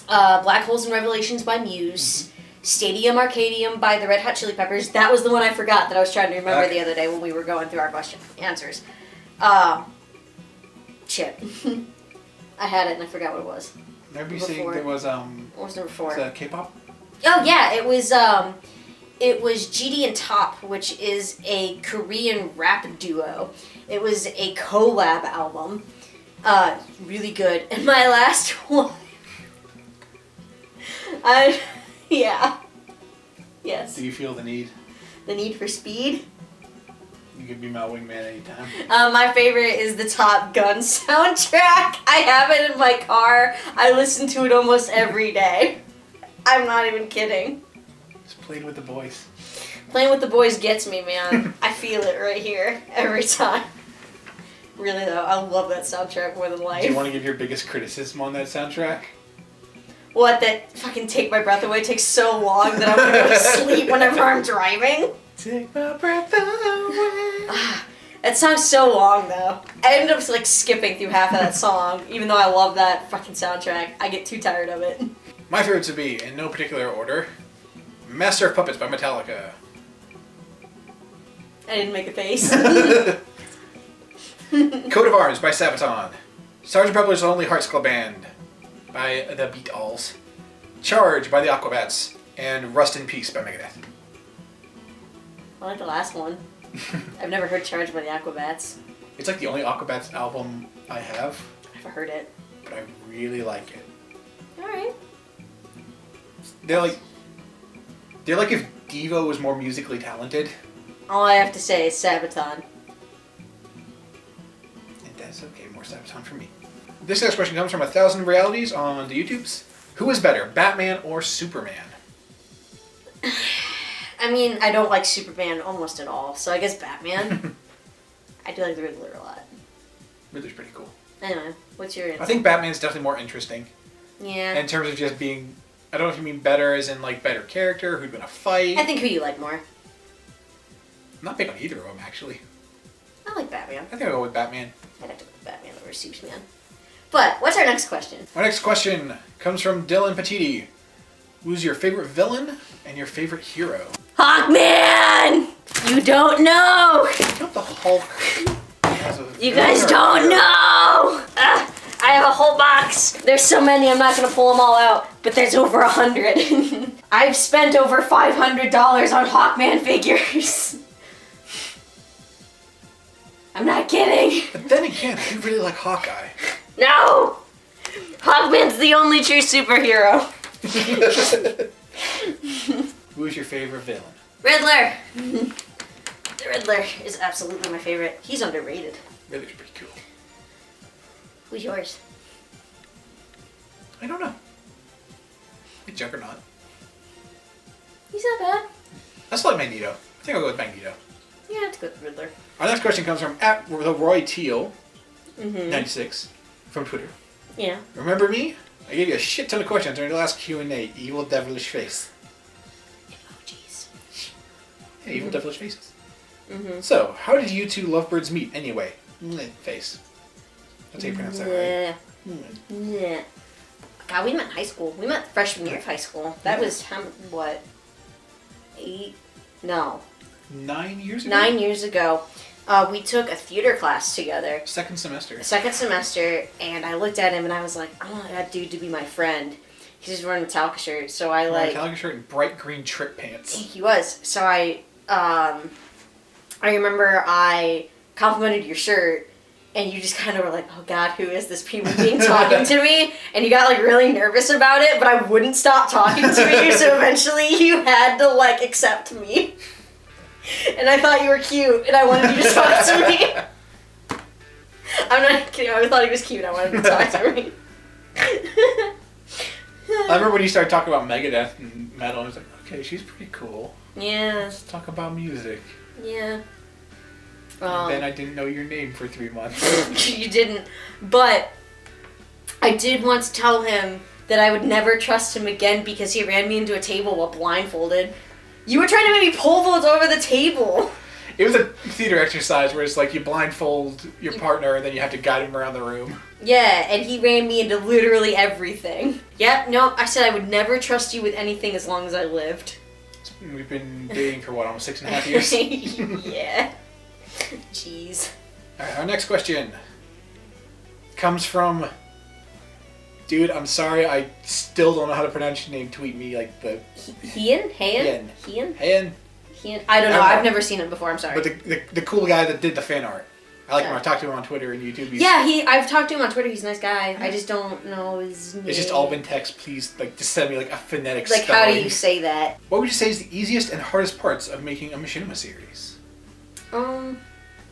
Black Holes and Revelations by Muse, Stadium Arcadium by the Red Hot Chili Peppers. That was the one I forgot that I was trying to remember the other day when we were going through our answers. Shit. I had it and I forgot what it was. Remember you saying there was What was number 4? was that K-pop? Oh yeah, it was GD and Top, which is a Korean rap duo. It was a collab album. Really good. And my last one, yeah. Yes. Do you feel the need? The Need for Speed. You could be my wingman anytime. My favorite is the Top Gun soundtrack. I have it in my car. I listen to it almost every day. I'm not even kidding. Just played with the boys. Playing with the boys gets me, man. I feel it right here every time. Really though, I love that soundtrack more than life. Do you want to give your biggest criticism on that soundtrack? What, that fucking Take My Breath Away takes so long that I want to go to sleep whenever I'm driving? Take my breath away. That song's so long though. I ended up like skipping through half of that song, even though I love that fucking soundtrack. I get too tired of it. My favorites would be, in no particular order, Master of Puppets by Metallica. I didn't make a face. Coat of Arms by Sabaton. Sgt. Pepper's Lonely Hearts Club Band by the Beatles. Charge by the Aquabats. And Rust in Peace by Megadeth. I like the last one. I've never heard Charged by the Aquabats. It's like the only Aquabats album I have, I've never heard it. but I really like it. Alright. They're like if Devo was more musically talented. All I have to say is Sabaton. And that's okay, more Sabaton for me. This next question comes from 1000 Realities on the YouTubes. Who is better, Batman or Superman? I mean, I don't like Superman almost at all, so I guess Batman. I do like the Riddler a lot. Riddler's pretty cool. Anyway, what's your answer? I think Batman's definitely more interesting. Yeah. In terms of just being, I don't know if you mean better as in like better character, who'd win a fight. I think who you like more. I'm not big on either of them, actually. I like Batman. I think I'll go with Batman. I'd have to go with Batman over Superman. But, what's our next question? My next question comes from Dylan Petiti. Who's your favorite villain and your favorite hero? Hawkman! You don't know! You know the Hulk has a You guys villain or don't hero? know! I have a whole box. There's so many, I'm not gonna pull them all out, but there's over 100. I've spent over $500 on Hawkman figures. I'm not kidding. But then again, I do really like Hawkeye. No! Hawkman's the only true superhero. Who's your favorite villain? Riddler! The Riddler is absolutely my favorite. He's underrated. Riddler's pretty cool. Who's yours? I don't know. Juggernaut. He's not bad. I still like Magneto. I think I'll go with Magneto. Yeah, I have to go with Riddler. Our next question comes from @TheRoyTeal. 96 from Twitter. Yeah. Remember me? I gave you a shit ton of questions during the last Q&A. Evil devilish face. Emojis. Yeah, evil devilish faces. So, how did you two lovebirds meet anyway? Face. That's how you pronounce that, right? Yeah. God, we met in high school. We met freshman year of high school. That was, what? 8? No. 9 years ago? 9 years ago. We took a theater class together. Second semester, and I looked at him and I was like, I want that dude to be my friend. He's just wearing a Metallica shirt, so I like... Metallica shirt and bright green trip pants. He was. So I remember I complimented your shirt, and you just kind of were like, oh God, who is this human being talking to me? And you got like really nervous about it, but I wouldn't stop talking to you, so eventually you had to like accept me. And I thought you were cute, and I wanted you to talk to me. I'm not kidding, I thought he was cute, I wanted you to talk to me. I remember when you started talking about Megadeth and metal, I was like, okay, she's pretty cool. Yeah. Let's talk about music. Yeah. And then I didn't know your name for 3 months. You didn't. But I did once tell him that I would never trust him again because he ran me into a table while blindfolded. You were trying to make me pull those over the table. It was a theater exercise where it's like you blindfold your partner and then you have to guide him around the room. Yeah, and he ran me into literally everything. Yep, no, I said I would never trust you with anything as long as I lived. We've been dating for what, almost 6.5 years? Yeah. Jeez. Alright, our next question comes from... Dude, I'm sorry, I still don't know how to pronounce your name. Tweet me like the... Hien? Hien? I don't know, I've never seen him before, I'm sorry. But the cool guy that did the fan art. I like him. I talked to him on Twitter and YouTube. I've talked to him on Twitter. He's a nice guy. I just don't know his name. It's just all been text. Please, just send me a phonetic like, spelling. how do you say that? What would you say is the easiest and hardest parts of making a Machinima series? Can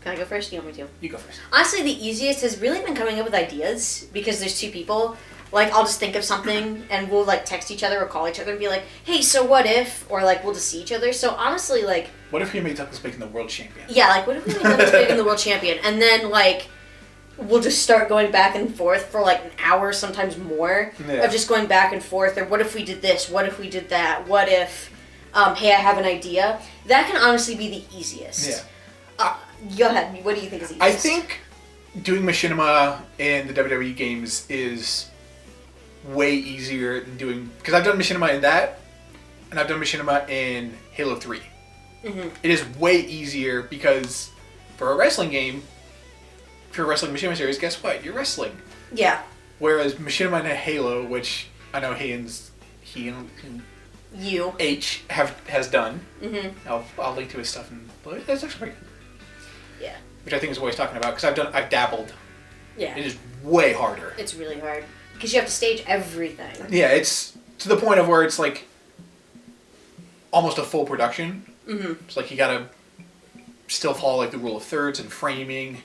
I go first? You want me to? You go first. Honestly, the easiest has really been coming up with ideas because there's two people. Like, I'll just think of something and we'll text each other or call each other and be like, hey, so what if? Or we'll just see each other. So honestly, what if we made Douglas Bacon the world champion? Yeah, what if we made Douglas Bacon the world champion? And then, we'll just start going back and forth for, an hour, sometimes more, of just going back and forth. Or what if we did this? What if we did that? What if, hey, I have an idea? That can honestly be the easiest. Yeah. Go ahead. What do you think is easiest? I think doing Machinima in the WWE games is way easier than doing... Because I've done Machinima in that, and I've done Machinima in Halo 3. Mm-hmm. It is way easier because for a wrestling game, for a wrestling Machinima series, guess what? You're wrestling. Yeah. Whereas Machinima and Halo, which I know H has done. Mm-hmm. I'll link to his stuff, and that's actually pretty good. Yeah. Which I think is what he's talking about, because I've dabbled. Yeah. It is way harder. It's really hard. Because you have to stage everything. Yeah, it's to the point of where it's almost a full production. Mm-hmm. It's you gotta still follow the rule of thirds and framing.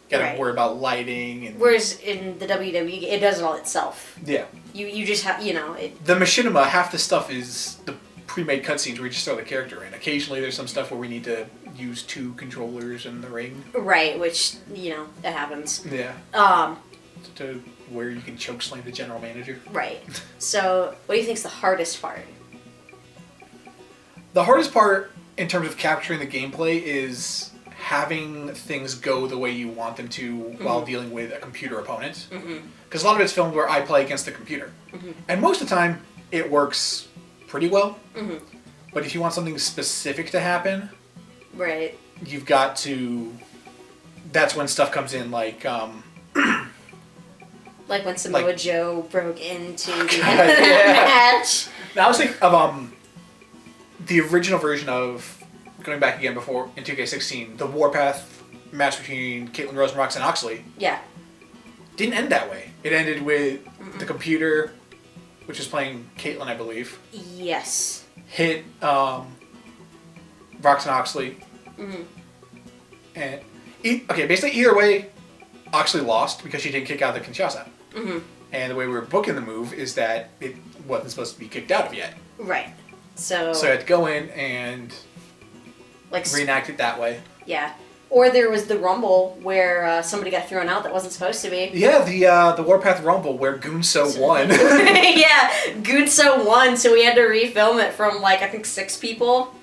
Gotta worry about lighting. And whereas in the WWE, it does it all itself. Yeah. You just have, The Machinima, half the stuff is the pre-made cutscenes where we just throw the character in. Occasionally there's some stuff where we need to use 2 controllers in the ring. Right, which, that happens. Yeah. To where you can choke slam the general manager. Right. So, what do you think is the hardest part? The hardest part, in terms of capturing the gameplay, is having things go the way you want them to while dealing with a computer opponent. Because a lot of it's filmed where I play against the computer. And most of the time, it works pretty well. But if you want something specific to happen, right, you've got to... That's when stuff comes in, like when Samoa Joe broke into the match. Now I was thinking of the original version of, going back again before, in 2K16, the Warpath match between Caitlin Rose and Roxanne Oxley. Yeah. Didn't end that way. It ended with the computer, which was playing Caitlin, I believe. Yes. Hit Roxanne Oxley. And basically either way, Oxley lost because she didn't kick out of the Kinshasa. And the way we were booking the move is that it wasn't supposed to be kicked out of yet. Right. So I had to go in and reenact it that way. Yeah. Or there was the Rumble where somebody got thrown out that wasn't supposed to be. Yeah, the Warpath Rumble where Goonso won. Yeah, Goonso won, so we had to refilm it from like I think 6 people.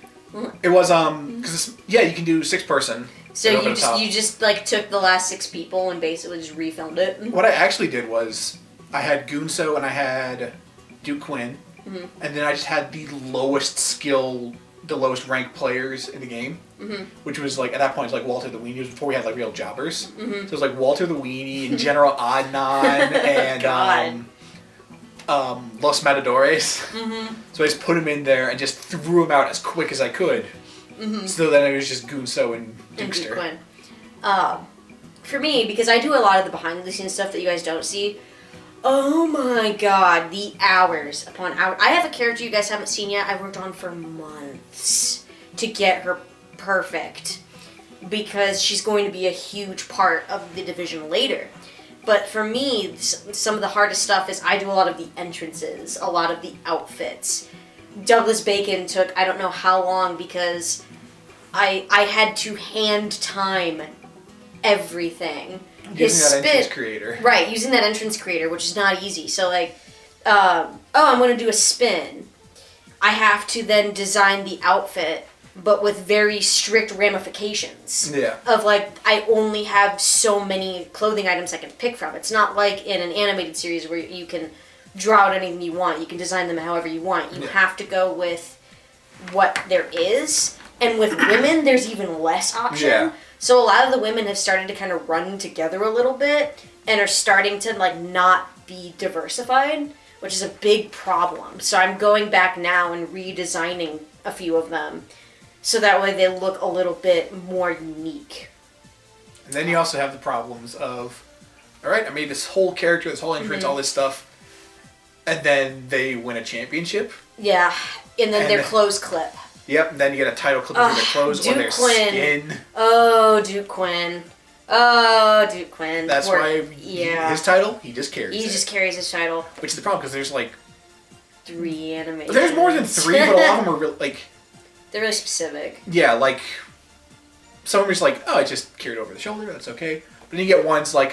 It was because you can do 6-person. So you just like took the last 6 people and basically just refilmed it. What I actually did was I had Goonso and I had Duke Quinn, and then I just had the lowest skill, the lowest ranked players in the game, which was like at that point it was like Walter the Weenie. It was before we had like real jobbers, so it was like Walter the Weenie and General Adnan and Los Matadores. So I just put him in there and just threw him out as quick as I could. So then it was just Goonso and Dukester. And Duke Quinn. For me, because I do a lot of the behind the scenes stuff that you guys don't see. Oh my god, the hours upon hours. I have a character you guys haven't seen yet. I worked on for months to get her perfect because she's going to be a huge part of the division later. But for me, some of the hardest stuff is I do a lot of the entrances, a lot of the outfits. Douglas Bacon took I don't know how long because I had to hand time everything. Using that entrance creator. Right, using that entrance creator, which is not easy. So like, I'm going to do a spin. I have to then design the outfit, but with very strict ramifications. Yeah. Of like, I only have so many clothing items I can pick from. It's not like in an animated series where you can draw out anything you want. You can design them however you want. You have to go with what there is. And with women, there's even less option. Yeah. So a lot of the women have started to kind of run together a little bit and are starting to like not be diversified, which is a big problem. So I'm going back now and redesigning a few of them so that way they look a little bit more unique. And then you also have the problems of, all right, I made this whole character, this whole entrance, all this stuff, and then they win a championship. Yeah, and then their clothes clip. Yep, and then you get a title clip of their clothes or their skin. Oh, Duke Quinn. Oh, Duke Quinn. That's why his title, he just carries it. He just carries his title. Which is the problem, because there's like 3 animations. There's more than 3, but a lot of them are really, like... They're really specific. Yeah, like... Some of them are just like, oh, I just carried over the shoulder, that's okay. But then you get ones like,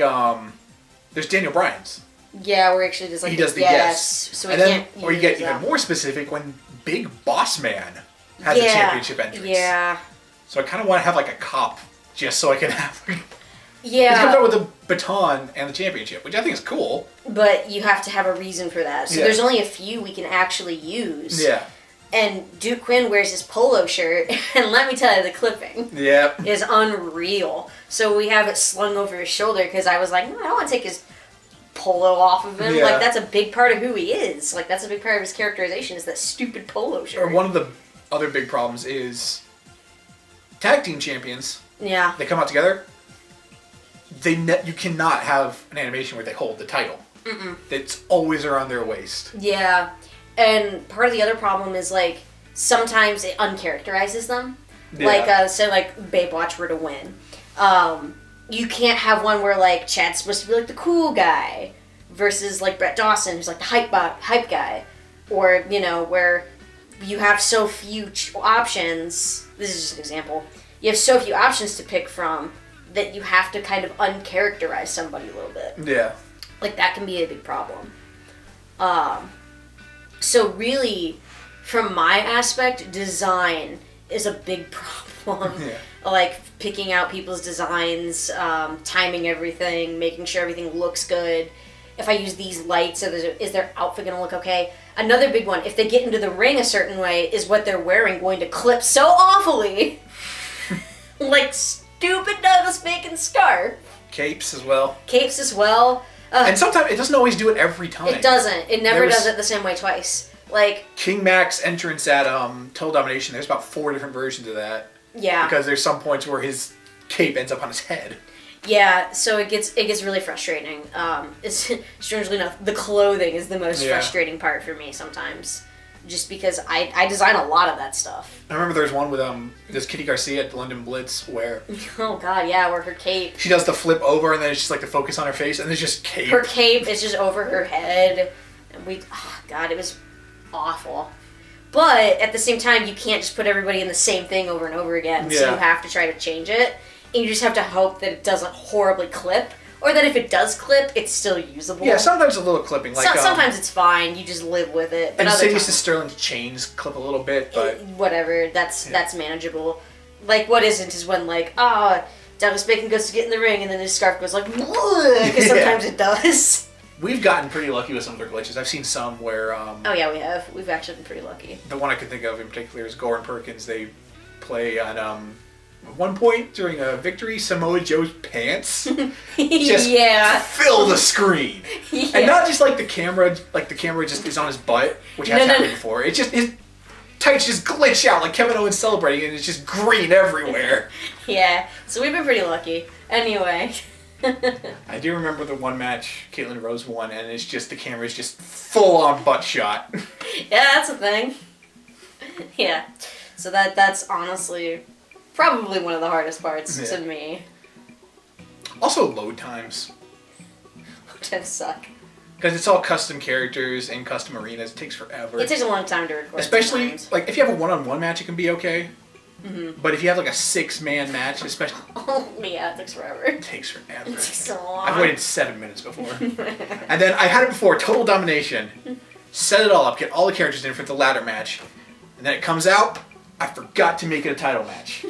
there's Daniel Bryan's. Yeah, we're actually just like... He does the yes. So we can't or you get even more specific when Big Boss Man has a championship entrance. Yeah. So I kind of want to have like a cop, just so I can have... Yeah. He comes out with a baton and the championship, which I think is cool. But you have to have a reason for that. So there's only a few we can actually use. Yeah. And Duke Quinn wears his polo shirt, and let me tell you, the clipping is unreal. So we have it slung over his shoulder, because I was like, no, I don't want to take his polo off of him. Yeah. Like, that's a big part of who he is. Like, that's a big part of his characterization, is that stupid polo shirt. Or one of the other big problems is tag team champions. Yeah. They come out together. You cannot have an animation where they hold the title. It's always around their waist. Yeah. And part of the other problem is, like, sometimes it uncharacterizes them. Yeah. Like, say, like, Baywatch were to win. You can't have one where, like, Chad's supposed to be, like, the cool guy versus, like, Brett Dawson, who's, like, the hype guy. Or, you know, where you have so few options. This is just an example. You have so few options to pick from that you have to kind of uncharacterize somebody a little bit. Yeah. Like, that can be a big problem. So really, from my aspect, design is a big problem. Yeah. Like, picking out people's designs, timing everything, making sure everything looks good. If I use these lights, is their outfit going to look okay? Another big one, if they get into the ring a certain way, is what they're wearing going to clip so awfully? Like, stupid Douglas Bacon scarf. Capes as well. And sometimes it doesn't always do it every time. It doesn't. It never does it the same way twice. Like, King Mac's entrance at Total Domination, there's about 4 different versions of that. Yeah. Because there's some points where his cape ends up on his head. Yeah, so it gets really frustrating. It's strangely enough, the clothing is the most frustrating part for me sometimes. Just because I design a lot of that stuff. I remember there's one with this Kitty Garcia at the London Blitz where... Oh god, yeah, where her cape... She does the flip over and then it's just like the focus on her face and there's just cape. Her cape is just over her head. And God, it was awful. But at the same time, you can't just put everybody in the same thing over and over again. So you have to try to change it. and you just have to hope that it doesn't horribly clip, or that if it does clip, it's still usable. Yeah, sometimes a little clipping. Like sometimes it's fine, you just live with it. But and other Insidious times, to Sterling's chains clip a little bit, but whatever, that's manageable. Like, what isn't is when, like, Douglas Bacon goes to get in the ring, and then his scarf goes like, because sometimes it does. We've gotten pretty lucky with some of their glitches. I've seen some where... oh yeah, we have. We've actually been pretty lucky. The one I can think of in particular is Gore and Perkins. They play on... at one point during a victory, Samoa Joe's pants just fill the screen. Yeah. And not just like the camera just is on his butt, which has happened before. It's just... his tights just glitch out like Kevin Owens celebrating, and it's just green everywhere. Yeah, so we've been pretty lucky. Anyway... I do remember the one match Caitlyn Rose won, and it's just the camera's just full on butt shot. Yeah, that's a thing. Yeah, so that's honestly probably one of the hardest parts to me. Also, load times. Load times suck. Because it's all custom characters and custom arenas. It takes forever. It takes a long time to record. Especially like if you have a one-on-one match, it can be okay. Mm-hmm. But if you have like a 6-man match, especially... Oh, yeah, it takes forever. It takes forever. It takes so long. I've waited 7 minutes before. And then I had it before, Total Domination. Set it all up, get all the characters in for the ladder match. And then it comes out, I forgot to make it a title match.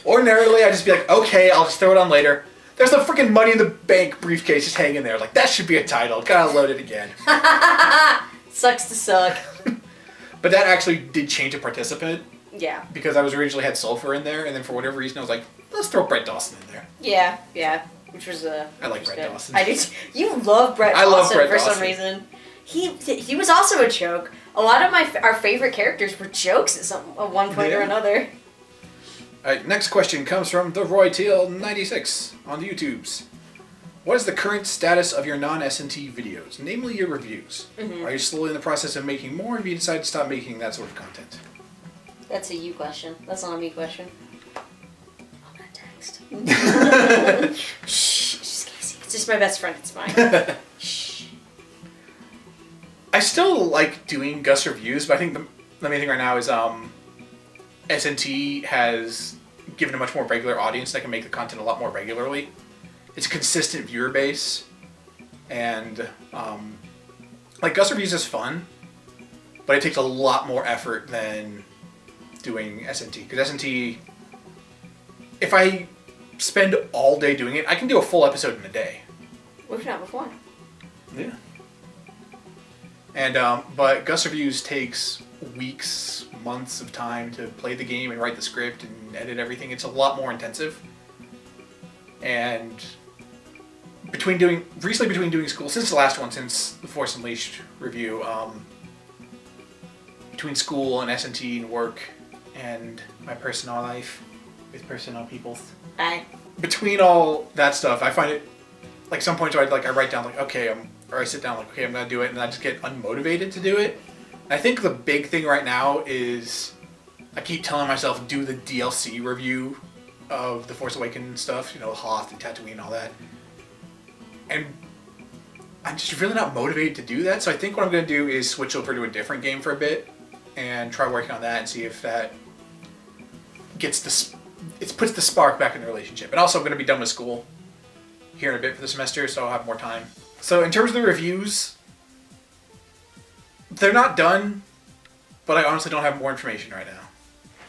Ordinarily, I'd just be like, okay, I'll just throw it on later. There's a freaking Money in the Bank briefcase just hanging there. Like, that should be a title. Gotta load it again. Sucks to suck. But that actually did change a participant. Yeah. Because I was originally had Sulfur in there, and then for whatever reason I was like, let's throw Brett Dawson in there. Yeah. Which was I like Brett Dawson. I do. You love Brett Dawson love Brett for Dawson. some reason. He was also a joke. A lot of our favorite characters were jokes at one point or another. Alright, next question comes from the Roy Teal 96 on the YouTubes. What is the current status of your non-SNT videos, namely your reviews? Mm-hmm. Are you slowly in the process of making more, or have you decided to stop making that sort of content? That's a you question. That's not a me question. I'm gonna text. Shh, just Casey. It's just my best friend. It's fine. Shh. I still like doing Gus reviews, but I think the main thing right now is SNT has given a much more regular audience that can make the content a lot more regularly. It's a consistent viewer base, and like Gus reviews is fun, but it takes a lot more effort than doing SNT. Because SNT, if I spend all day doing it, I can do a full episode in a day. We've done it before. Yeah. And but Gus reviews takes weeks, months of time to play the game and write the script and edit everything. It's a lot more intensive. And between doing school, since the last one, since the Force Unleashed review, between school and SNT and work and my personal life with personal people. Aye. Between all that stuff, I find it like some points where I write down like, okay, or I sit down like, okay, I'm gonna do it, and I just get unmotivated to do it. I think the big thing right now is I keep telling myself do the DLC review of the Force Awakens stuff, Hoth and Tatooine and all that. And I'm just really not motivated to do that, so I think what I'm going to do is switch over to a different game for a bit and try working on that and see if that puts the spark back in the relationship. And also I'm going to be done with school here in a bit for the semester, so I'll have more time. So in terms of the reviews, they're not done, but I honestly don't have more information right now.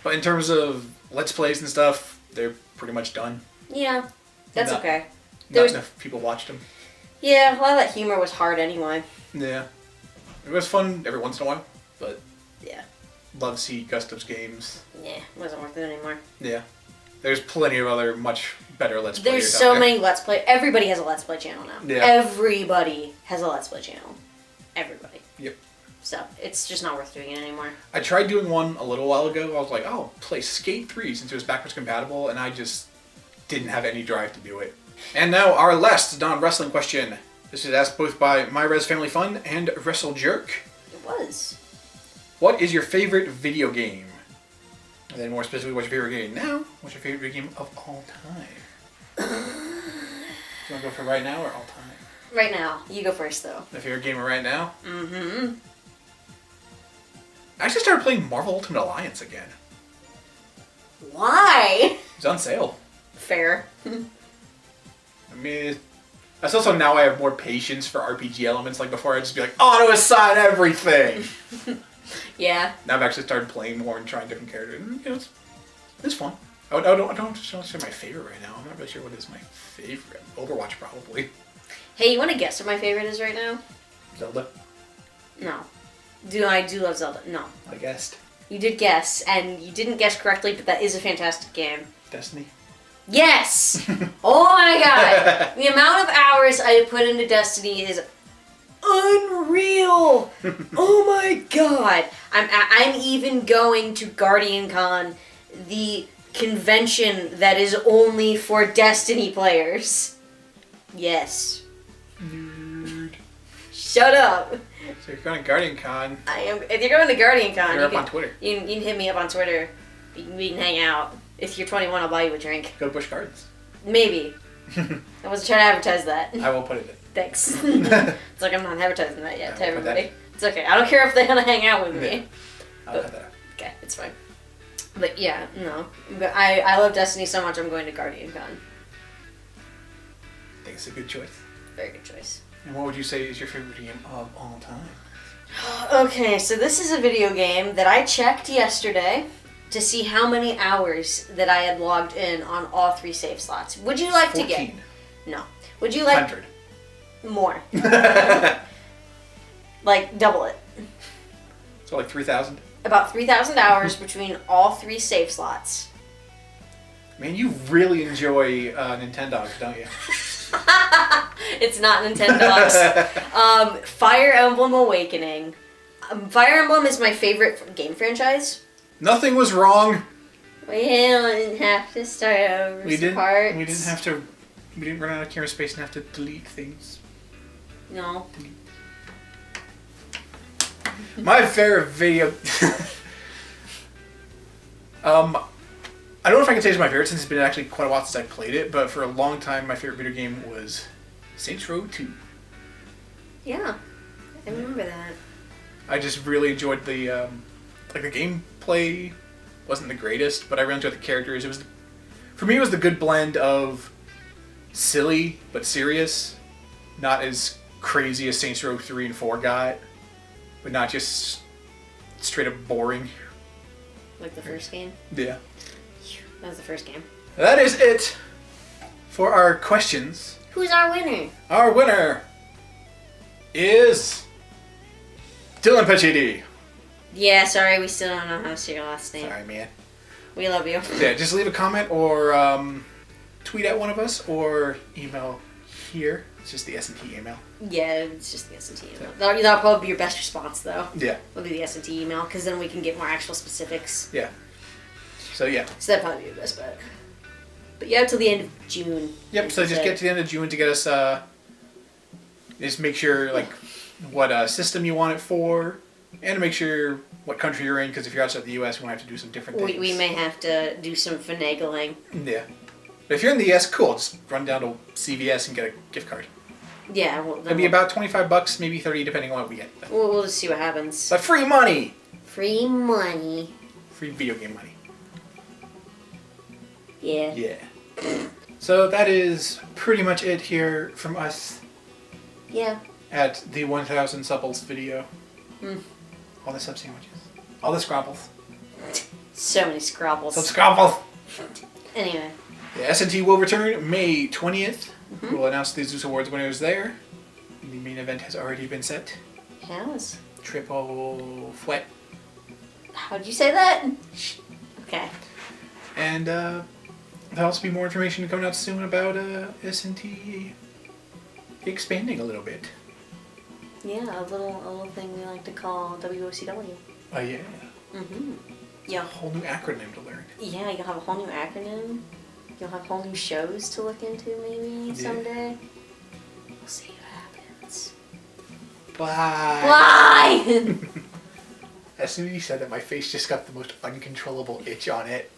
But in terms of Let's Plays and stuff, they're pretty much done. Yeah, that's okay. Not enough people watched them. Yeah, a lot of that humor was hard anyway. Yeah. It was fun every once in a while, but... Yeah. Love to see Gustav's games. Yeah, it wasn't worth it anymore. Yeah. There's plenty of other much better Let's Players There's so many Let's Play. Everybody has a Let's Play channel now. Yeah. Everybody has a Let's Play channel. Everybody. Yep. So, it's just not worth doing it anymore. I tried doing one a little while ago. I was like, oh, play Skate 3 since it was backwards compatible, and I just didn't have any drive to do it. And now our last non-wrestling question. This is asked both by MyRes Family Fun and WrestleJerk. It was. What is your favorite video game? And then more specifically, what's your favorite game now? What's your favorite video game of all time? Do you want to go for right now or all time? Right now. You go first, though. My favorite game right now? Mm-hmm. I actually started playing Marvel Ultimate Alliance again. Why? It's on sale. Fair. I mean, that's also now I have more patience for RPG elements. Like before, I'd just be like, auto assign everything. Yeah. Now I've actually started playing more and trying different characters. And, you know, it's fun. I don't say my favorite right now. I'm not really sure what is my favorite. Overwatch, probably. Hey, you want to guess what my favorite is right now? Zelda, No. I do love Zelda. No. I guessed. You did guess, and you didn't guess correctly, but that is a fantastic game. Destiny. Yes! Oh my god! The amount of hours I have put into Destiny is unreal! Oh my god! I'm even going to Guardian Con, the convention that is only for Destiny players. Yes. Nerd. Shut up. So you're going to Guardian Con. I am. If you're going to Guardian Con, You're up on Twitter. You can hit me up on Twitter. We can hang out. If you're 21, I'll buy you a drink. Go to Busch Gardens. Maybe. I wasn't trying to advertise that. I will put it in. Thanks. It's like I'm not advertising that yet to I won't put everybody. It's okay. I don't care if they want to hang out with me. I'll cut that out. Okay, it's fine. But yeah, no. But I love Destiny so much, I'm going to Guardian Con. I think it's a good choice. Very good choice. And what would you say is your favorite game of all time? Okay, so this is a video game that I checked yesterday to see how many hours that I had logged in on all 3 save slots. Would you like 14. to get? No. Would you like 100. more? Like double it. So like 3,000? About 3,000 hours between all 3 save slots. Man, you really enjoy Nintendogs, don't you? It's not Nintendogs. Fire Emblem Awakening. Fire Emblem is my favorite game franchise. Nothing was wrong. We didn't have to start over. We didn't parts. have to. We didn't run out of camera space and have to delete things. No. My favorite video. I don't know if I can say it's my favorite since it's been actually quite a while since I played it, but for a long time my favorite video game was Saints Row 2. Yeah, I remember that. I just really enjoyed the the gameplay wasn't the greatest, but I really enjoyed the characters. For me it was the good blend of silly but serious, not as crazy as Saints Row 3 and 4 got, but not just straight up boring. Like the first game? Yeah. That was the first game. That is it for our questions. Who's our winner? Our winner is Dylan Pachidi. Yeah, sorry, we still don't know how to say your last name. Sorry, man. We love you. Yeah, just leave a comment or tweet at one of us or email here. It's just the SNT email. Yeah, it's just the SNT email. That'll probably be your best response, though. Yeah. Will be the SNT email, because then we can get more actual specifics. Yeah. So, yeah. So that'd probably be your best bet. But yeah, till the end of June. Yep, so just get to the end of June to get us, just make sure, like, what system you want it for, and make sure what country you're in, because if you're outside the U.S., we might have to do some different things. We may have to do some finagling. Yeah. But if you're in the U.S., cool, just run down to CVS and get a gift card. Yeah. It'll be about $25, maybe $30, depending on what we get. We'll just see what happens. But free money! Free money. Free video game money. Yeah. Yeah. So that is pretty much it here from us Yeah. at the 1000 Supples video. All the sub sandwiches. All the scrabbles. So many scrabbles. Some scrabbles! Anyway. The SNT will return May 20th. We'll announce the Zeus Awards winners there. The main event has already been set. How's? Triple flat. How'd you say that? Okay. And there'll also be more information coming out soon about SNT expanding a little bit. Yeah, a little thing we like to call WOCW. Oh yeah. Yeah. A whole new acronym to learn. Yeah, you'll have a whole new acronym. You'll have whole new shows to look into maybe someday. We'll see what happens. Bye. Why? As soon as you said that, my face just got the most uncontrollable itch on it.